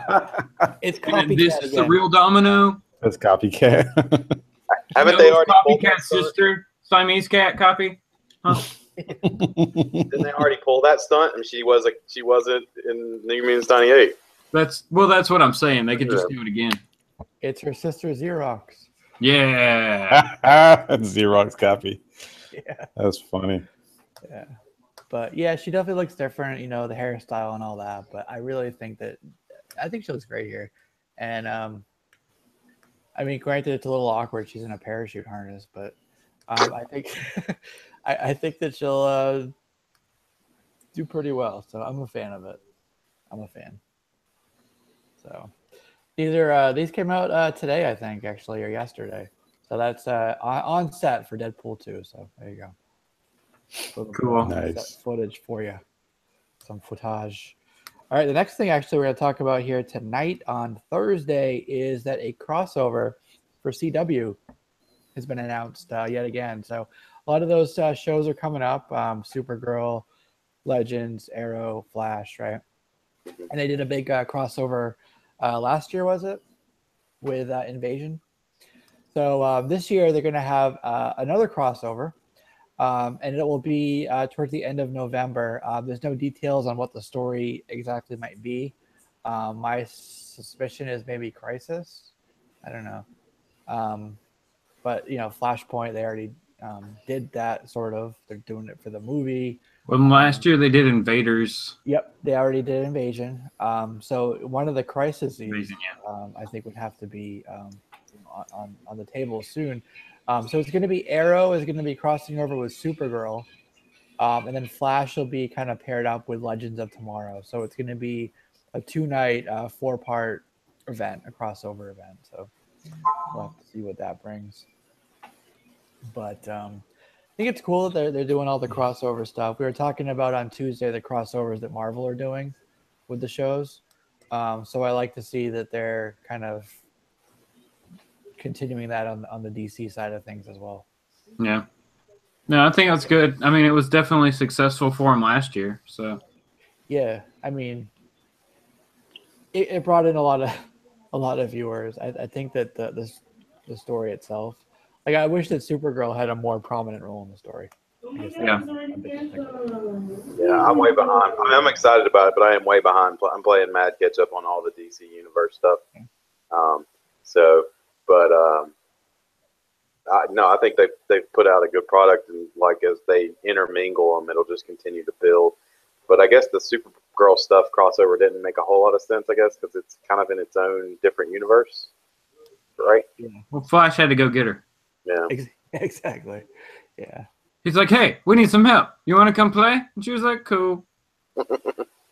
It's copycat. This is the real Domino. That's copycat. Haven't they already pulled copycat sister? Siamese cat copy? Huh? Didn't they already pull that stunt? And she wasn't in New Mutants 98. That's what I'm saying. They could just do it again. It's her sister Xerox. Yeah. Xerox copy. Yeah. That's funny. Yeah. But yeah, she definitely looks different, you know, the hairstyle and all that. But I really think she looks great here. And I mean, granted, it's a little awkward. She's in a parachute harness, but I think I think that she'll do pretty well. So I'm a fan of it. I'm a fan. So these came out today, I think, actually, or yesterday. So that's on set for Deadpool 2. So there you go. Cool. Nice footage for you. Some footage. All right, the next thing actually we're going to talk about here tonight on Thursday is that a crossover for CW has been announced yet again. So a lot of those shows are coming up. Supergirl, Legends, Arrow, Flash, right? And they did a big crossover last year, was it? With Invasion. So this year they're going to have another crossover. And it will be towards the end of November. There's no details on what the story exactly might be. My suspicion is maybe Crisis. I don't know. But, you know, Flashpoint, they already did that, sort of. They're doing it for the movie. Well, last year they did Invaders. Yep, they already did Invasion. So one of the Crises, I think, would have to be on the table soon. So it's going to be Arrow is going to be crossing over with Supergirl, and then Flash will be kind of paired up with Legends of Tomorrow. So it's going to be a 2-night, 4-part event, a crossover event. So we'll have to see what that brings. But I think it's cool that they're doing all the crossover stuff. We were talking about on Tuesday the crossovers that Mar-Vell are doing with the shows. So I like to see that they're kind of continuing that on the DC side of things as well. Yeah. No, I think that's good. I mean, it was definitely successful for him last year. So yeah, I mean, it brought in a lot of viewers. I think that the story itself, like, I wish that Supergirl had a more prominent role in the story. I guess Yeah. a big thing. Yeah, I'm way behind. I mean, I'm excited about it, but I am way behind. I'm playing mad catch up on all the DC Universe stuff. No, I think they've put out a good product, and like as they intermingle them, it'll just continue to build. But I guess the Supergirl stuff crossover didn't make a whole lot of sense. I guess because it's kind of in its own different universe, right? Yeah. Well, Flash had to go get her. Yeah. Exactly. Yeah. He's like, "Hey, we need some help. You want to come play?" And she was like, "Cool."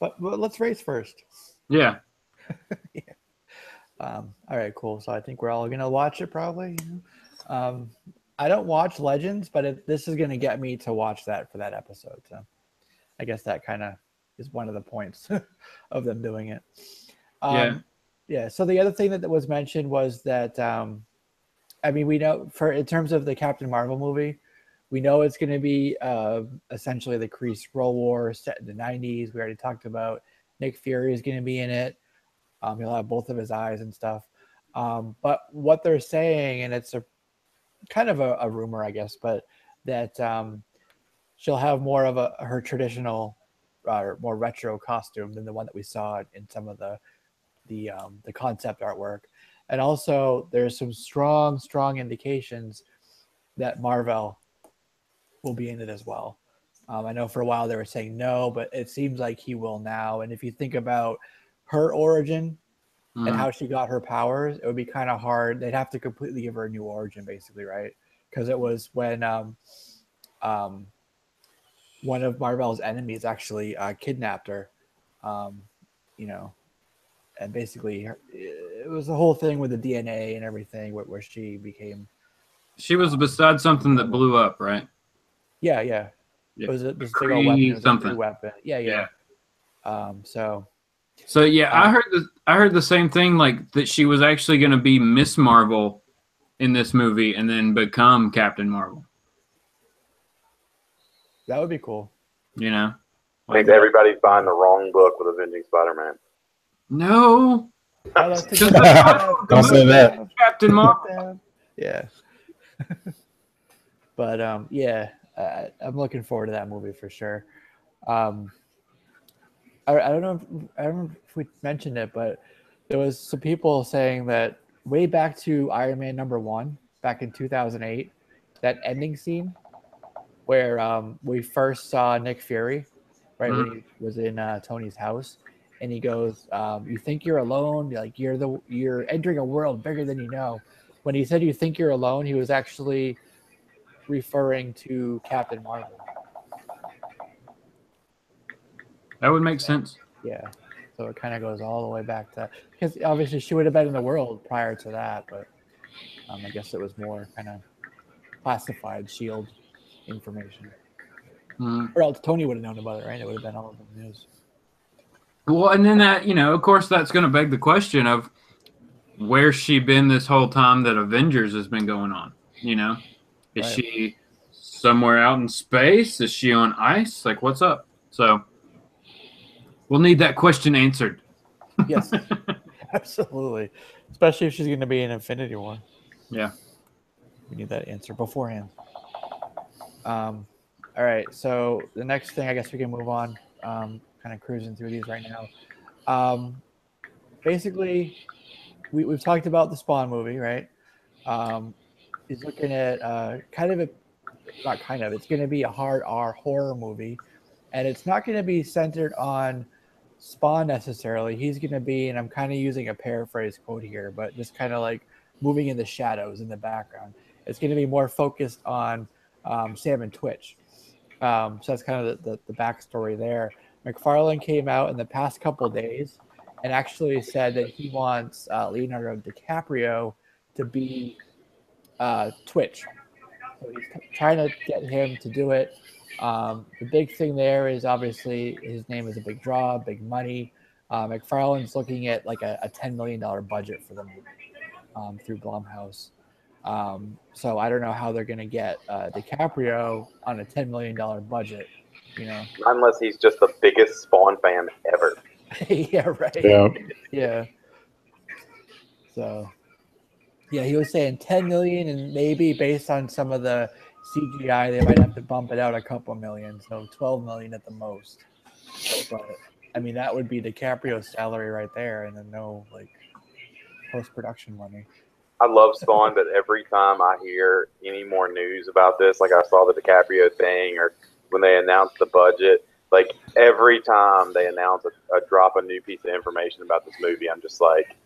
But let's race first. Yeah. Yeah. All right, cool. So I think we're all gonna watch it probably. I don't watch Legends, but this is gonna get me to watch that for that episode. So I guess that kind of is one of the points of them doing it. Yeah. So the other thing that was mentioned was that I mean, we know in terms of the Captain Marvel movie, we know it's going to be essentially the Kree Skrull War set in the 90s. We already talked about Nick Fury is going to be in it. He'll have both of his eyes and stuff. But what they're saying, and it's a kind of a rumor, I guess, but that she'll have more of her traditional, more retro costume than the one that we saw in some of the concept artwork. And also, there's some strong indications that Mar-Vell will be in it as well. I know for a while they were saying no, but it seems like he will now. And if you think about her origin and how she got her powers, it would be kind of hard. They'd have to completely give her a new origin, basically, right? Because it was when one of Mar-Vell's enemies actually kidnapped her, you know, and basically it was the whole thing with the DNA and everything where she became. She was beside something that blew up, right? Yeah. It was this big old weapon. It was a new weapon. Yeah. So yeah, I heard the same thing, like that she was actually going to be Miss Marvel in this movie and then become Captain Marvel. That would be cool. You know, I think everybody's buying the wrong book with Avenging Spider-Man. No. Don't say that. Captain Marvel. Yeah. But I'm looking forward to that movie for sure. I don't know if we mentioned it, but there was some people saying that way back to Iron Man #1 back in 2008, that ending scene where we first saw Nick Fury, right, when he was in Tony's house, and he goes, "You think you're alone? You're entering a world bigger than you know." When he said "you think you're alone," he was actually referring to Captain Marvel. That would make sense. Yeah. So it kind of goes all the way back to, because obviously she would have been in the world prior to that, but I guess it was more kind of classified SHIELD information. Or else Tony would have known about it, right? It would have been all over the news. Well, and then that, of course, that's going to beg the question of where's she been this whole time that Avengers has been going on? Is she somewhere out in space? Is she on ice? Like, what's up? So we'll need that question answered. Yes, absolutely. Especially if she's going to be in Infinity War. Yeah. We need that answer beforehand. All right. So the next thing, I guess we can move on. Kind of cruising through these right now. Basically, we've talked about the Spawn movie, right? He's looking at it's going to be a hard R horror movie, and it's not going to be centered on Spawn necessarily. He's going to be, and I'm kind of using a paraphrase quote here, but just kind of like moving in the shadows in the background. It's going to be more focused on Sam and Twitch. So that's kind of the backstory there. McFarlane came out in the past couple of days and actually said that he wants Leonardo DiCaprio to be Twitch. So he's trying to get him to do it. The big thing there is obviously his name is a big draw, big money. McFarlane's looking at like a $10 million budget for the movie through Blumhouse. So I don't know how they're going to get DiCaprio on a $10 million budget, Unless he's just the biggest Spawn fan ever. Yeah, right. Yeah. Yeah. So, yeah, he was saying 10 million, and maybe based on some of the CGI, they might have to bump it out a couple million, so 12 million at the most. But I mean, that would be DiCaprio's salary right there, and then no like post-production money. I love Spawn, but every time I hear any more news about this, like I saw the DiCaprio thing, or when they announced the budget, like every time they announce drop a new piece of information about this movie, I'm just like,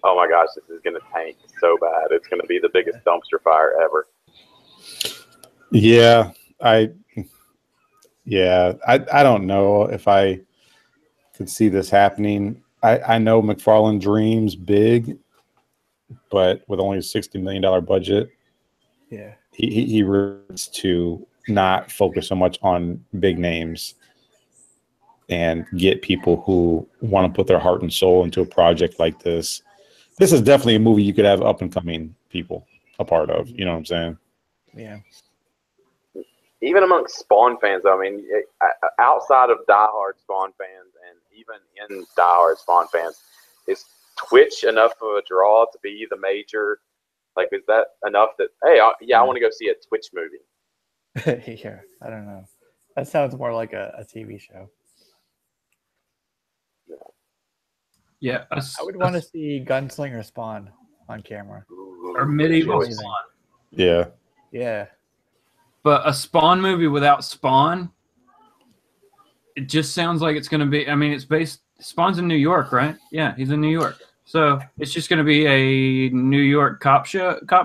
oh my gosh, this is going to tank so bad. It's going to be the biggest dumpster fire ever. Yeah, I don't know if I could see this happening. I know McFarlane dreams big, but with only a $60 million budget, yeah, he needs to not focus so much on big names and get people who want to put their heart and soul into a project like this. This is definitely a movie you could have up and coming people a part of. You know what I'm saying? Yeah. Even amongst Spawn fans, I mean, outside of diehard Spawn fans and even in diehard Spawn fans, is Twitch enough of a draw to be the major? Like, is that enough that, hey, I want to go see a Twitch movie? Yeah, I don't know. That sounds more like a TV show. Yeah, I would want to see Gunslinger Spawn on camera. Or medieval Amazing. Spawn. Yeah. Yeah. But a Spawn movie without Spawn, it just sounds like it's going to be. I mean, it's based. Spawn's in New York, right? Yeah, he's in New York. So it's just going to be a New York cop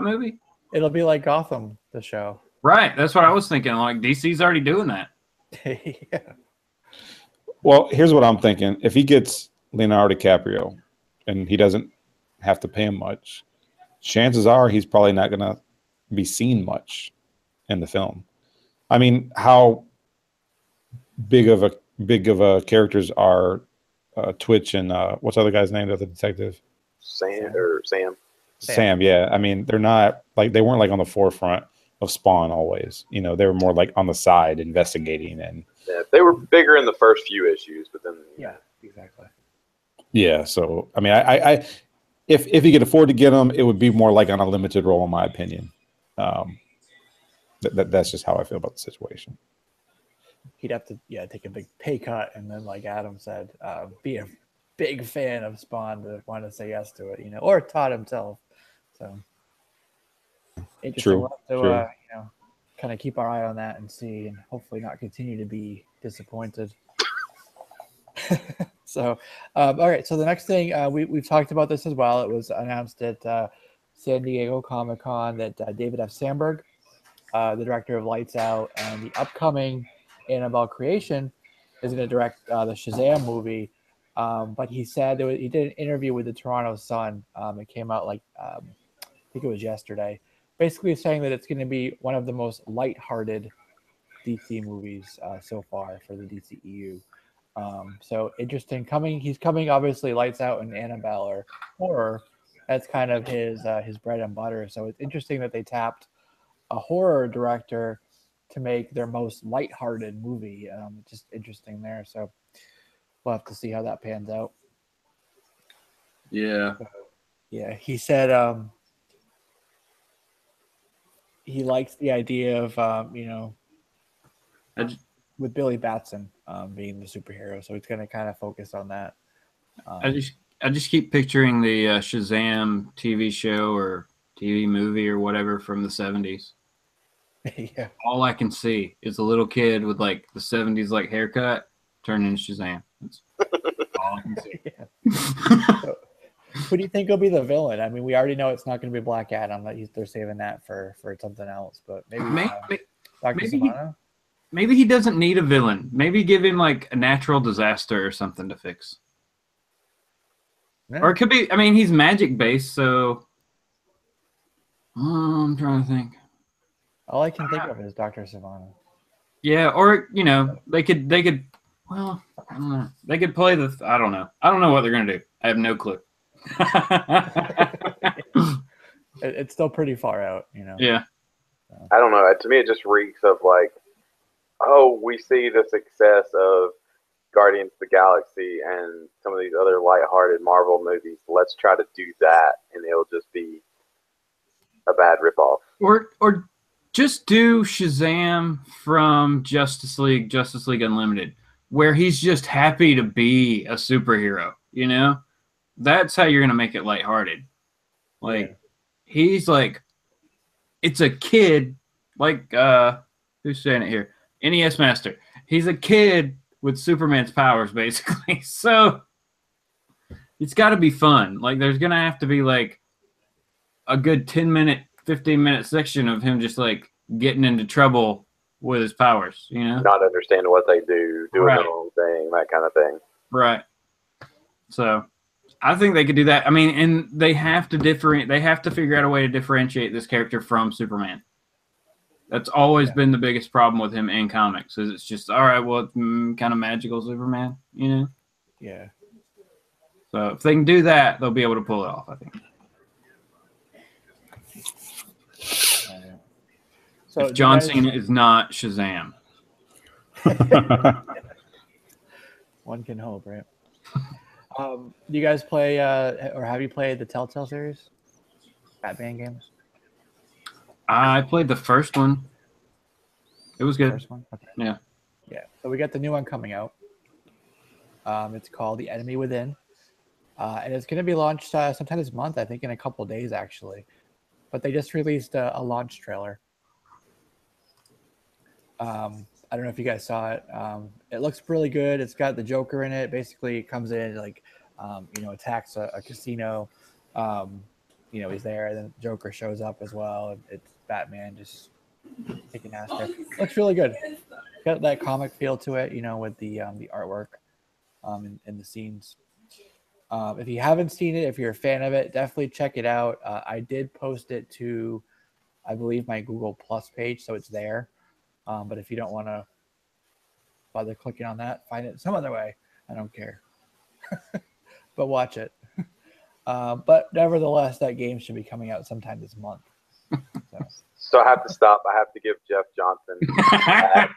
movie. It'll be like Gotham, the show. Right. That's what I was thinking. Like DC's already doing that. Yeah. Well, here's what I'm thinking. If he gets Leonardo DiCaprio and he doesn't have to pay him much, chances are he's probably not going to be seen much in the film. I mean, how big of a characters are Twitch and what's the other guy's name? The detective, Sam. Sam. Yeah, I mean, they're not like they weren't like on the forefront of Spawn always. You know, they were more like on the side investigating and. Yeah, they were bigger in the first few issues, but then Yeah, exactly. Yeah, so I mean, I if he could afford to get them, it would be more like on a limited role, in my opinion. That's just how I feel about the situation. He'd have to take a big pay cut, and then like Adam said, be a big fan of Spawn to want to say yes to it, or Todd himself. So interesting. True. We'll have to, kind of keep our eye on that and see, and hopefully not continue to be disappointed. So, all right. So the next thing we've talked about this as well. It was announced at San Diego Comic-Con that David F. Sandberg, the director of Lights Out and the upcoming Annabelle creation, is going to direct the Shazam movie. But he said he did an interview with the Toronto Sun. It came out I think it was yesterday. Basically saying that it's going to be one of the most lighthearted DC movies so far for the DCEU. So interesting. He's coming. Obviously, Lights Out and Annabelle are horror. That's kind of his bread and butter. So it's interesting that they tapped a horror director to make their most lighthearted movie. Just interesting there. So we'll have to see how that pans out. Yeah. Yeah. He said he likes the idea of with Billy Batson being the superhero, so he's going to kind of focus on that. I just keep picturing the Shazam TV show or TV movie or whatever from the 70s. Yeah. All I can see is a little kid with like the 70s like haircut turning into Shazam. That's all I can see. Yeah. So, who do you think will be the villain? I mean, we already know it's not going to be Black Adam. They're saving that for something else. But maybe Dr. Savannah? Maybe he doesn't need a villain. Maybe give him like a natural disaster or something to fix. Yeah. Or it could be, I mean, he's magic based, so I'm trying to think. All I can think of is Dr. Savannah. Yeah, or they could well, I don't know. They could play I don't know. I don't know what they're gonna do. I have no clue. It's still pretty far out, Yeah. I don't know. To me, it just reeks of like, oh, we see the success of Guardians of the Galaxy and some of these other lighthearted Marvel movies. Let's try to do that, and it'll just be a bad ripoff. Or Just do Shazam from Justice League Unlimited, where he's just happy to be a superhero, you know? That's how you're going to make it lighthearted. Like, he's like, it's a kid, like, who's saying it here? NES Master. He's a kid with Superman's powers, basically. So, it's got to be fun. Like, there's going to have to be, like, a good 10-minute, 15-minute section of him just, like, getting into trouble with his powers, you know? Not understanding what they do, doing Right. the wrong thing, that kind of thing. Right. So, I think they could do that. I mean, and they have to they have to figure out a way to differentiate this character from Superman. That's always been the biggest problem with him in comics. Is it's just, all right, well, kind of magical Superman, you know? Yeah. So if they can do that, they'll be able to pull it off, I think. So if John Cena is not Shazam. One can hope, right? Do you guys play, or have you played the Telltale series? Batman games? I played the first one. It was good. First one? Okay. Yeah. Yeah. So we got the new one coming out. It's called The Enemy Within. And it's going to be launched sometime this month, I think in a couple of days, actually. But they just released a launch trailer. I don't know if you guys saw it. It looks really good. It's got the Joker in it. Basically, it comes in, like, attacks a casino. He's there, and then Joker shows up as well. It's Batman just kicking ass there. Looks really good. Got that comic feel to it, with the artwork and the scenes. If you haven't seen it, if you're a fan of it, definitely check it out. I did post it to, I believe, my Google Plus page, so it's there. But if you don't want to bother clicking on that, find it some other way. I don't care. But watch it. But nevertheless, that game should be coming out sometime this month. So I have to stop. I have to give Jeff Johnson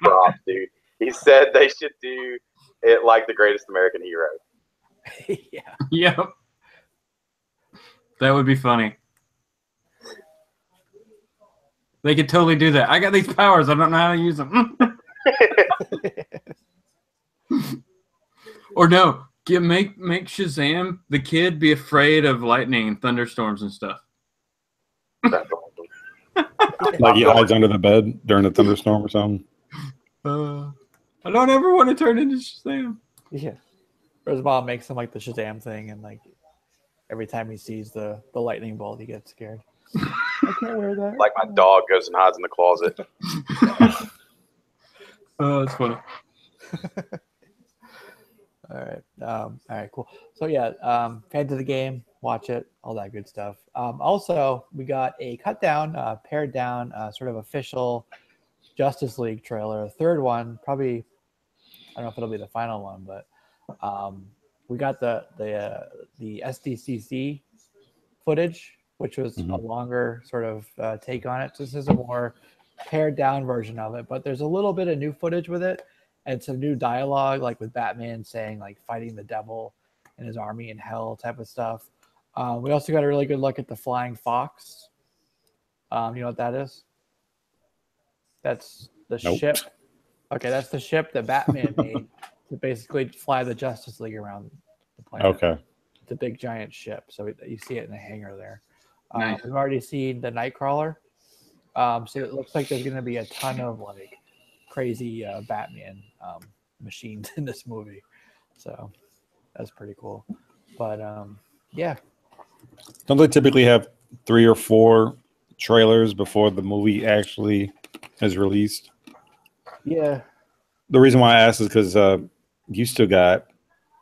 props, dude. He said they should do it like the Greatest American Hero. Yeah. Yep. That would be funny. They could totally do that. I got these powers. I don't know how to use them. Or no, make Shazam, the kid, be afraid of lightning and thunderstorms and stuff. That's awesome. Like he hides under the bed during a thunderstorm or something. I don't ever want to turn into Shazam. Yeah. Or his mom makes him like the Shazam thing, and like every time he sees the lightning bolt, he gets scared. I can't wear that. Like my dog goes and hides in the closet. Oh, that's funny. All right, cool. So yeah, fans of the game, watch it, all that good stuff. Also, we got a cut down, pared down, sort of official Justice League trailer. A third one, probably. I don't know if it'll be the final one, but we got the SDCC footage, which was a longer sort of take on it. So this is a more pared down version of it, but there's a little bit of new footage with it and some new dialogue, like with Batman saying like fighting the devil and his army in hell type of stuff. We also got a really good look at the Flying Fox. You know what that is? That's the ship. Okay, that's the ship that Batman made to basically fly the Justice League around the planet. Okay. It's a big giant ship, so you see it in the hangar there. Nice. We've already seen the Nightcrawler, so it looks like there's going to be a ton of like crazy Batman machines in this movie. So that's pretty cool. But yeah. Don't they typically have 3 or 4 trailers before the movie actually is released? Yeah. The reason why I asked is because you still got,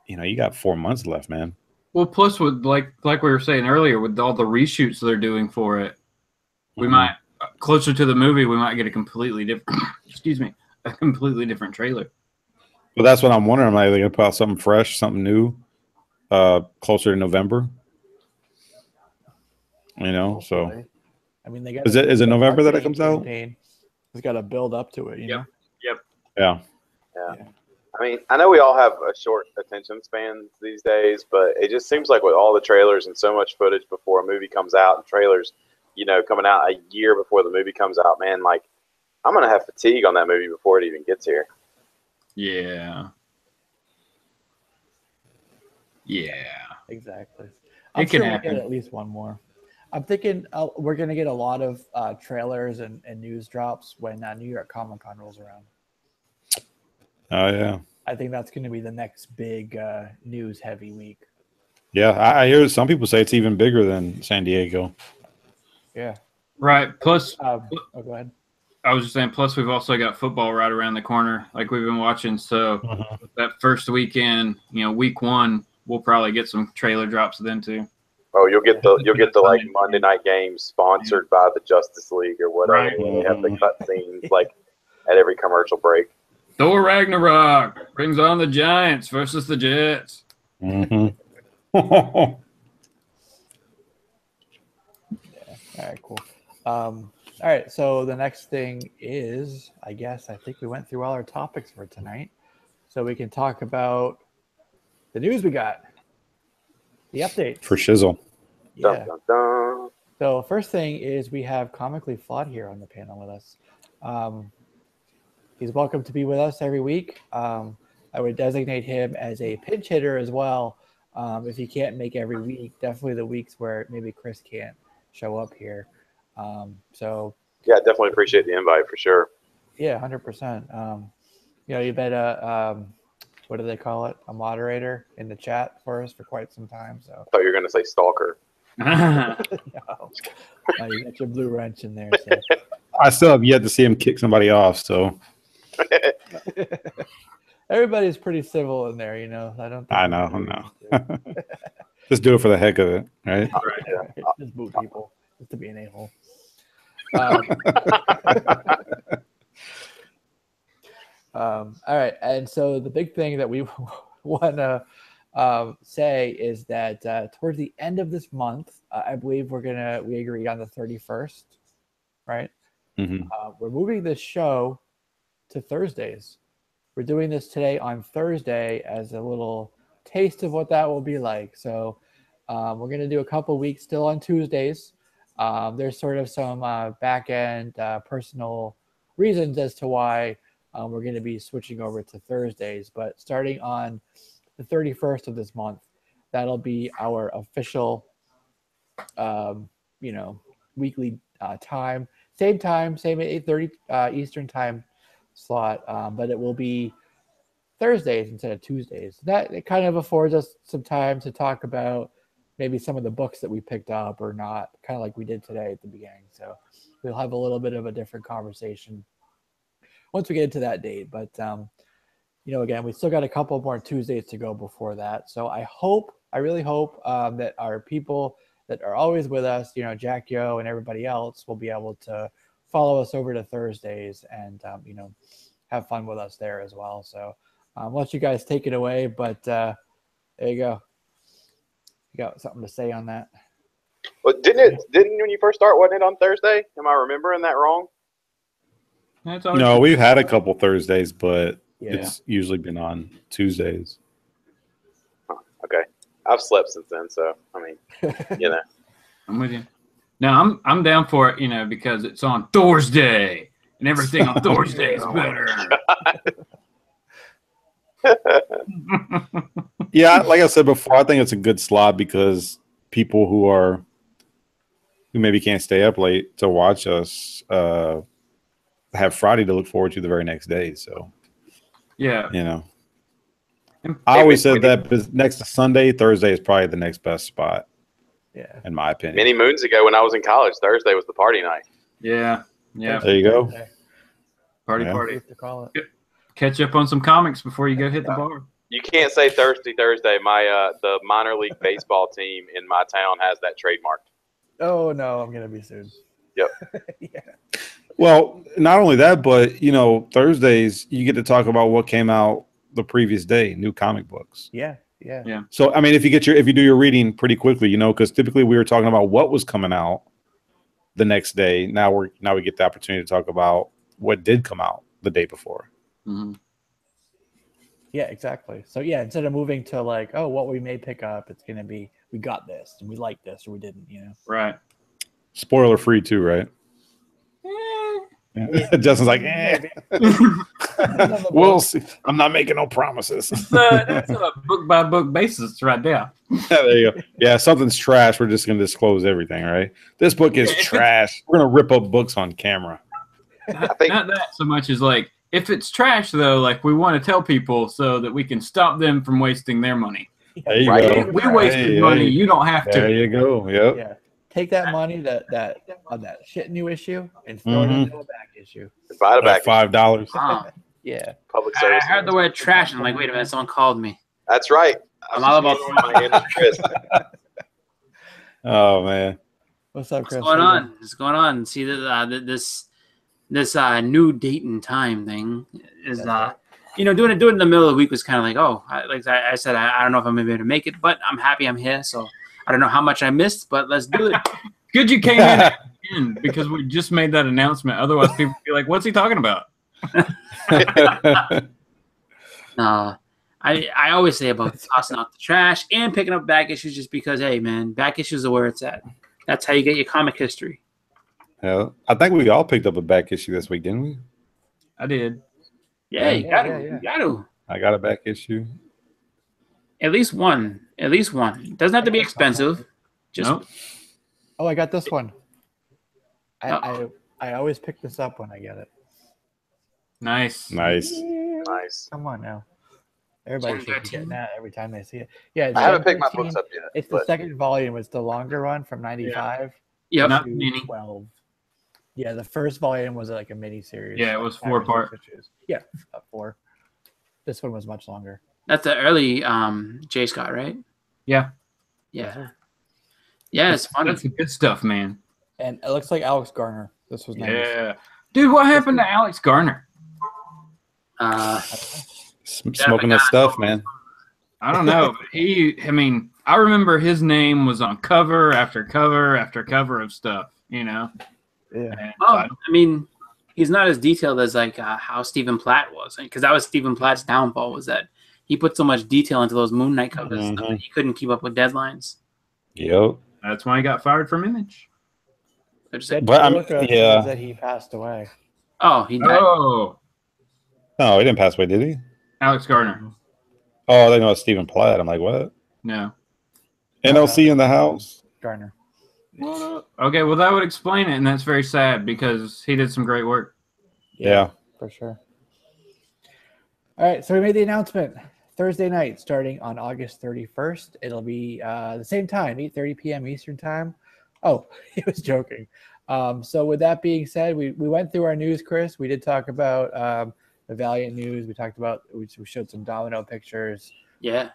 you got 4 months left, man. Well, plus with like we were saying earlier, with all the reshoots they're doing for it, we might closer to the movie we might get a completely different. A completely different trailer. Well, that's what I'm wondering. Are they going to put out something fresh, something new, closer to November? So. I mean, they got. Is it November that it comes out? It's got to build up to it, you know. Yep. Yeah. I mean, I know we all have a short attention span these days, but it just seems like with all the trailers and so much footage before a movie comes out and trailers, coming out a year before the movie comes out, man, like I'm gonna have fatigue on that movie before it even gets here. Yeah. Yeah. Exactly. I'm sure we'll get at least one more. I'm thinking we're going to get a lot of trailers and news drops when New York Comic-Con rolls around. Oh, yeah. I think that's going to be the next big news-heavy week. Yeah, I hear some people say it's even bigger than San Diego. Yeah. Right. Plus, go ahead. I was just saying, plus we've also got football right around the corner, like we've been watching. So that first weekend, week one, we'll probably get some trailer drops then too. Oh, you'll get the like Monday night games sponsored by the Justice League or whatever. Right. Where they have the cut scenes like at every commercial break. Thor Ragnarok brings on the Giants versus the Jets. Yeah. All right, cool. All right, so the next thing is, I think we went through all our topics for tonight. So we can talk about the news we got, the updates. For shizzle. Yeah. Dun, dun, dun. So first thing is we have Comically Flawed here on the panel with us. He's welcome to be with us every week. I would designate him as a pinch hitter as well. If he can't make every week, definitely the weeks where maybe Chris can't show up here. So yeah, definitely appreciate the invite for sure. Yeah, 100%. You've been what do they call it? A moderator in the chat for us for quite some time. So I thought you were going to say stalker. No, you got your blue wrench in there. So. I still have yet to see him kick somebody off. So everybody's pretty civil in there, I don't. I know. Just do it for the heck of it, right? Right, yeah. Just boo people, just to be an a-hole. All right, and so the big thing that we want to say is that towards the end of this month, I believe we agreed on the 31st, right? Mm-hmm. We're moving this show to Thursdays. We're doing this today on Thursday as a little taste of what that will be like. So we're going to do a couple weeks still on Tuesdays. There's sort of some back end personal reasons as to why we're going to be switching over to Thursdays. But starting on the 31st of this month, that'll be our official, weekly time. Same 8:30 Eastern time slot, but it will be Thursdays instead of Tuesdays. That it kind of affords us some time to talk about maybe some of the books that we picked up or not, kind of like we did today at the beginning. So we'll have a little bit of a different conversation once we get into that date. But again, we still got a couple more Tuesdays to go before that. So I really hope that our people that are always with us, Jack Yo and everybody else, will be able to follow us over to Thursdays and have fun with us there as well. So I'll let you guys take it away, but there you go. You got something to say on that? Well, didn't when you first start, wasn't it on Thursday? Am I remembering that wrong? No, we've had a couple Thursdays, but Yeah. It's usually been on Tuesdays. Huh, okay. I've slept since then, so I mean, I'm with you. No, I'm down for it, because it's on Thursday and everything on Thursday is better. Yeah, like I said before, I think it's a good slot because people who maybe can't stay up late to watch us have Friday to look forward to the very next day. So yeah, I always said that next to Sunday, Thursday is probably the next best spot. Yeah, in my opinion. Many moons ago, when I was in college, Thursday was the party night. Yeah. There you go. Party. To call it. Catch up on some comics before you go hit the bar. You can't say Thursday. My the minor league baseball team in my town has that trademarked. Oh no, I'm gonna be sued. Yep. Yeah. Well, not only that, but Thursdays you get to talk about what came out the previous day, new comic books. Yeah. So I mean, if you do your reading pretty quickly, because typically we were talking about what was coming out the next day. Now we get the opportunity to talk about what did come out the day before. Mm-hmm. Yeah, exactly. So yeah, instead of moving to like, what we may pick up, it's gonna be we got this and we like this or we didn't. Right. Spoiler free too, right? Justin's like, we'll see. I'm not making no promises. That's a book by book basis right there. There you go. Yeah, something's trash. We're just going to disclose everything, right? This book is trash. We're going to rip up books on camera. Not that so much as like, if it's trash, though, like we want to tell people so that we can stop them from wasting their money. There you go. We wasted money. You don't have to. There you go. Yep. Yeah. Take that money that shit new issue and throw it into a back issue. Buy it back. $5. Yeah. Public service. I heard the word trash, and I'm like, wait a minute, someone called me. That's right. I'm all about Chris. Oh man. What's up, Chris? What's going on? What's going on? See this new date and time thing is doing it in the middle of the week was kind of like, like I said, I don't know if I'm gonna be able to make it, but I'm happy I'm here. So I don't know how much I missed, but let's do it. Good you came in because we just made that announcement. Otherwise, people would be like, "What's he talking about?" I always say about tossing out the trash and picking up back issues just because, hey, man, back issues are where it's at. That's how you get your comic history. Yeah, I think we all picked up a back issue this week, didn't we? I did. Yeah, you got to. You got to. I got a back issue. At least one. At least one. It doesn't have to be expensive. Just. Nope. Oh, I got this one. I always pick this up when I get it. Nice. Nice. Come on now. Everybody should be getting that every time they see it. Yeah, I haven't picked my books up yet. It's the second volume. It's the longer run from 95 Yep. Not to mini. 12. Yeah, the first volume was like a mini series. Yeah, it was 4-part. Yeah, 4. This one was much longer. That's the early J. Scott, right? Yeah. Yeah. Yeah, it's fun. That's the good stuff, man. And it looks like Alex Garner. This was nice. Yeah. Dude, what happened to Alex Garner? Smoking that stuff, man. I don't know. But I remember his name was on cover after cover after cover of stuff, Yeah. And he's not as detailed as like how Stephen Platt was, because that was Stephen Platt's downfall, was that he put so much detail into those Moon Knight covers that he couldn't keep up with deadlines. Yep. That's why he got fired from Image. But that he passed away. Oh, he died. Oh, no, he didn't pass away, did he? Alex Garner. Oh, they know it's Stephen Platt. I'm like, what? No. NLC in the house. Garner. Okay, well that would explain it, and that's very sad because he did some great work. Yeah. For sure. All right, so we made the announcement. Thursday night, starting on August 31st. It'll be the same time, 8:30 p.m. Eastern time. Oh, he was joking. So with that being said, we went through our news, Chris. We did talk about the Valiant news. We talked about, we showed some Domino pictures. Yeah.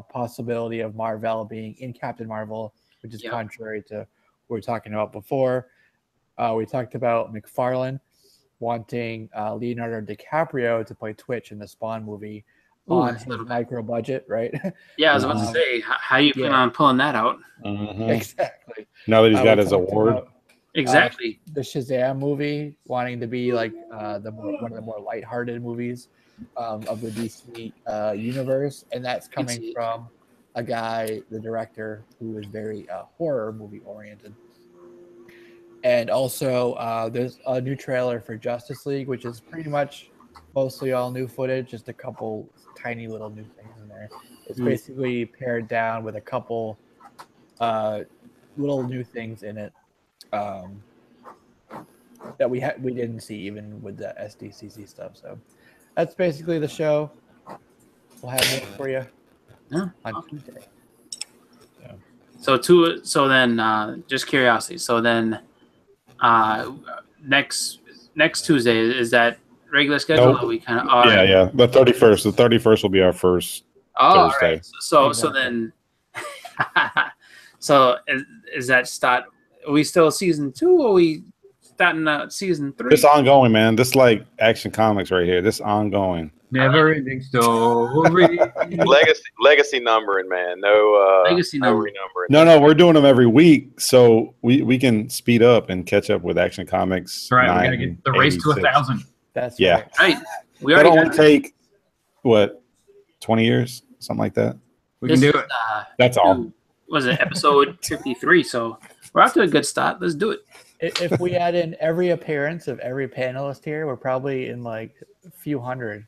Possibility of Mar-Vell being in Captain Marvel, which is contrary to what we were talking about before. We talked about McFarlane wanting Leonardo DiCaprio to play Twitch in the Spawn movie. On his micro budget, right? Yeah, I was about to say, how you plan on pulling that out? Exactly. Now that he's got his award. Exactly. The Shazam movie, wanting to be like one of the more lighthearted movies of the DC universe, and that's coming from a guy, the director, who is very horror movie oriented. And also, there's a new trailer for Justice League, which is pretty much mostly all new footage, just a couple tiny little new things in there. It's basically pared down with a couple little new things in it that we didn't see even with the SDCC stuff. So that's basically the show. We'll have it for you on Tuesday. So then, just curiosity. So then, next Tuesday, is that regular schedule? Nope. Or we kind of yeah. The 31st. The 31st will be our first Thursday. Right. So then, so is that start? Are we still season 2, or are we starting season 3? This ongoing, man. This like Action Comics right here. This ongoing. Never ending story. Legacy numbering, man. No legacy numbering. No, we're doing them every week, so we can speed up and catch up with Action Comics. Right, we gotta get the race to 1,000. That's right. We that already only take what 20 years, something like that. We can do it. That's all. Was it episode 53? So we're off to a good start. Let's do it. If we add in every appearance of every panelist here, we're probably in like a few hundred.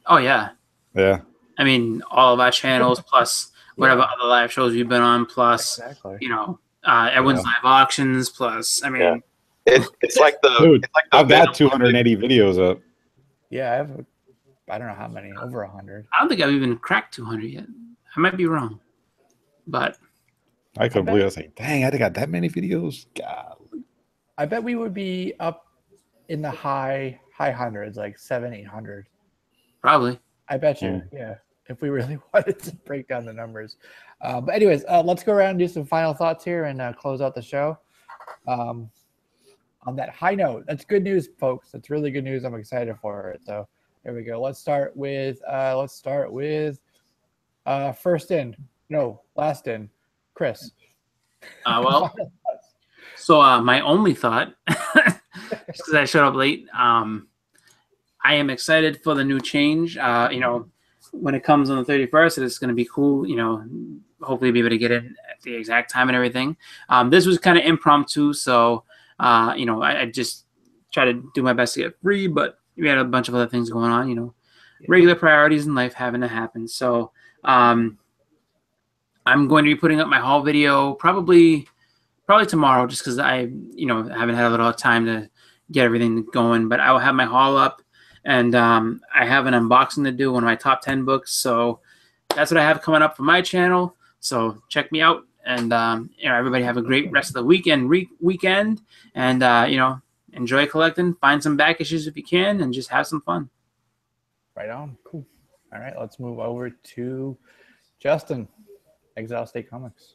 Oh yeah. Yeah. I mean, all of our channels plus whatever other live shows we've been on, plus you know, everyone's live auctions, plus I mean, it's like the dude. It's like the I've got 280 videos up. Yeah, I don't know how many, over 100. I don't think I've even cracked 200 yet. I might be wrong, but I couldn't believe I was like, dang, I got that many videos. God. I bet we would be up in the high hundreds, like 700-800. probably. I bet you, yeah. If we really wanted to break down the numbers, but anyways, let's go around and do some final thoughts here and close out the show. On that high note, that's good news, folks. That's really good news. I'm excited for it. So there we go. Let's start with first in, no, last in, Chris. Well. So my only thought, because I showed up late, I am excited for the new change. You know, when it comes on the 31st, it's going to be cool. You know, hopefully be able to get it at the exact time and everything. This was kind of impromptu, so you know, I just try to do my best to get free, but we had a bunch of other things going on. You know, regular priorities in life having to happen. So I'm going to be putting up my haul video probably tomorrow, just because I, you know, haven't had a little time to get everything going. But I will have my haul up, and I have an unboxing to do, one of my top 10 books. So that's what I have coming up for my channel. So check me out, and you know, everybody have a great rest of the weekend, and you know, enjoy collecting. Find some back issues if you can, and just have some fun. Right on. Cool. All right, let's move over to Justin, Exile State Comics.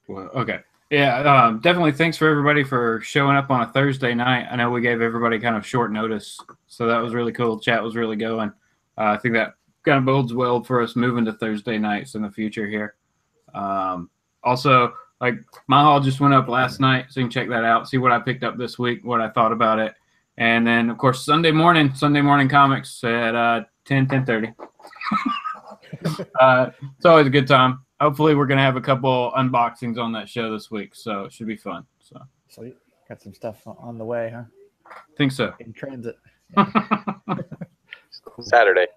Well, okay. Yeah, definitely thanks for everybody for showing up on a Thursday night. I know we gave everybody kind of short notice, so that was really cool. Chat was really going. I think that kind of bodes well for us moving to Thursday nights in the future here. Also, like, my haul just went up last night, so you can check that out, see what I picked up this week, what I thought about it. And then, of course, Sunday morning comics at 10:30. It's always a good time. Hopefully, we're going to have a couple unboxings on that show this week, so it should be fun. So sweet. Got some stuff on the way, huh? Think so. In transit. Saturday.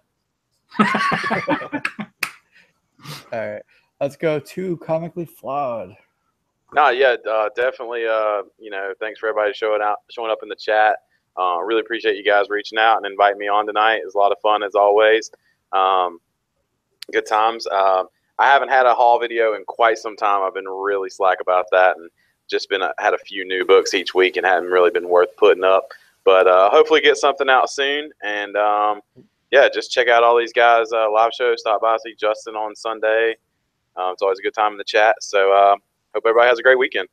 All right. Let's go to Comically Flawed. No, yeah, definitely. You know, thanks for everybody showing up in the chat. Really appreciate you guys reaching out and inviting me on tonight. It was a lot of fun as always. Good times. I haven't had a haul video in quite some time. I've been really slack about that, and just had a few new books each week, and hadn't really been worth putting up. But hopefully get something out soon. And yeah, just check out all these guys' live shows. Stop by, see Justin on Sunday. It's always a good time in the chat. So hope everybody has a great weekend.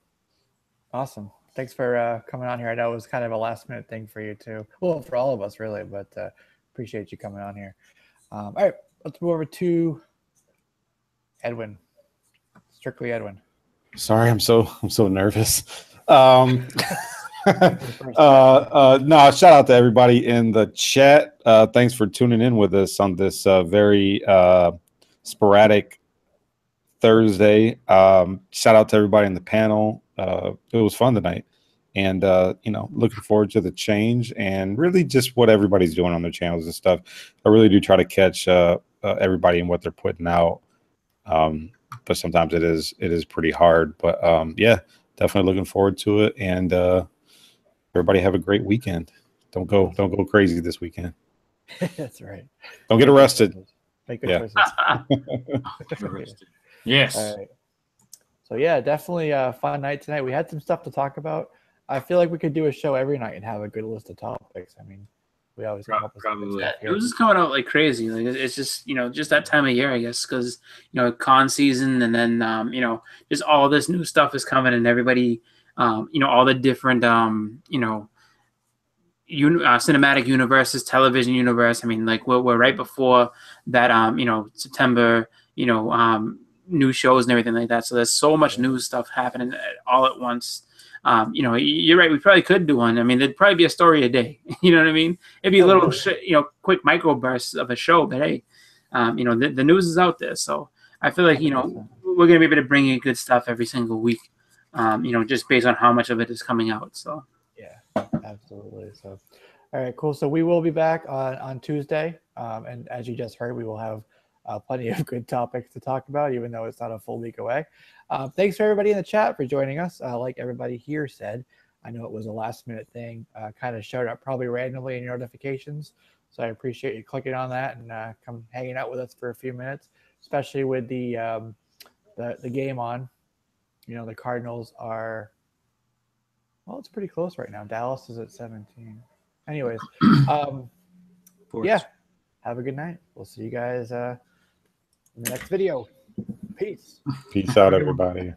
Awesome. Thanks for coming on here. I know it was kind of a last minute thing for you too. Well, for all of us really, but appreciate you coming on here. All right, let's move over to Edwin. Strictly Edwin. Sorry, I'm so nervous. No, shout out to everybody in the chat. Thanks for tuning in with us on this very sporadic Thursday. Shout out to everybody in the panel. It was fun tonight, and you know, looking forward to the change and really just what everybody's doing on their channels and stuff. I really do try to catch everybody and what they're putting out. But sometimes it is pretty hard. But yeah, definitely looking forward to it. And everybody have a great weekend. Don't go crazy this weekend. That's right. Don't get arrested. Make good choices. Yes. All right. So yeah, definitely a fun night tonight. We had some stuff to talk about. I feel like we could do a show every night and have a good list of topics. I mean, we always come up with probably. It was just coming out like crazy. Like it's just, you know, just that time of year, I guess, because, you know, con season, and then you know, just all this new stuff is coming, and everybody, you know, all the different you know, cinematic universes, television universe. I mean, like we're right before that, you know, September, you know, new shows and everything like that. So there's so much new stuff happening all at once. You know, you're right. We probably could do one. I mean, there'd probably be a story a day. You know what I mean? It'd be a little, you know, quick microbursts of a show. But hey, you know, the news is out there. So I feel like, you know, we're going to be able to bring in good stuff every single week. just based on how much of it is coming out. So yeah, absolutely. So, all right, cool. So we will be back on Tuesday, and as you just heard, we will have plenty of good topics to talk about, even though it's not a full week away. Thanks for everybody in the chat for joining us. Like everybody here said, I know it was a last minute thing, kind of showed up probably randomly in your notifications. So I appreciate you clicking on that and come hanging out with us for a few minutes, especially with the game on. The Cardinals are, well, it's pretty close right now. Dallas is at 17. Anyways, yeah, have a good night. We'll see you guys in the next video. Peace. Peace out, everybody.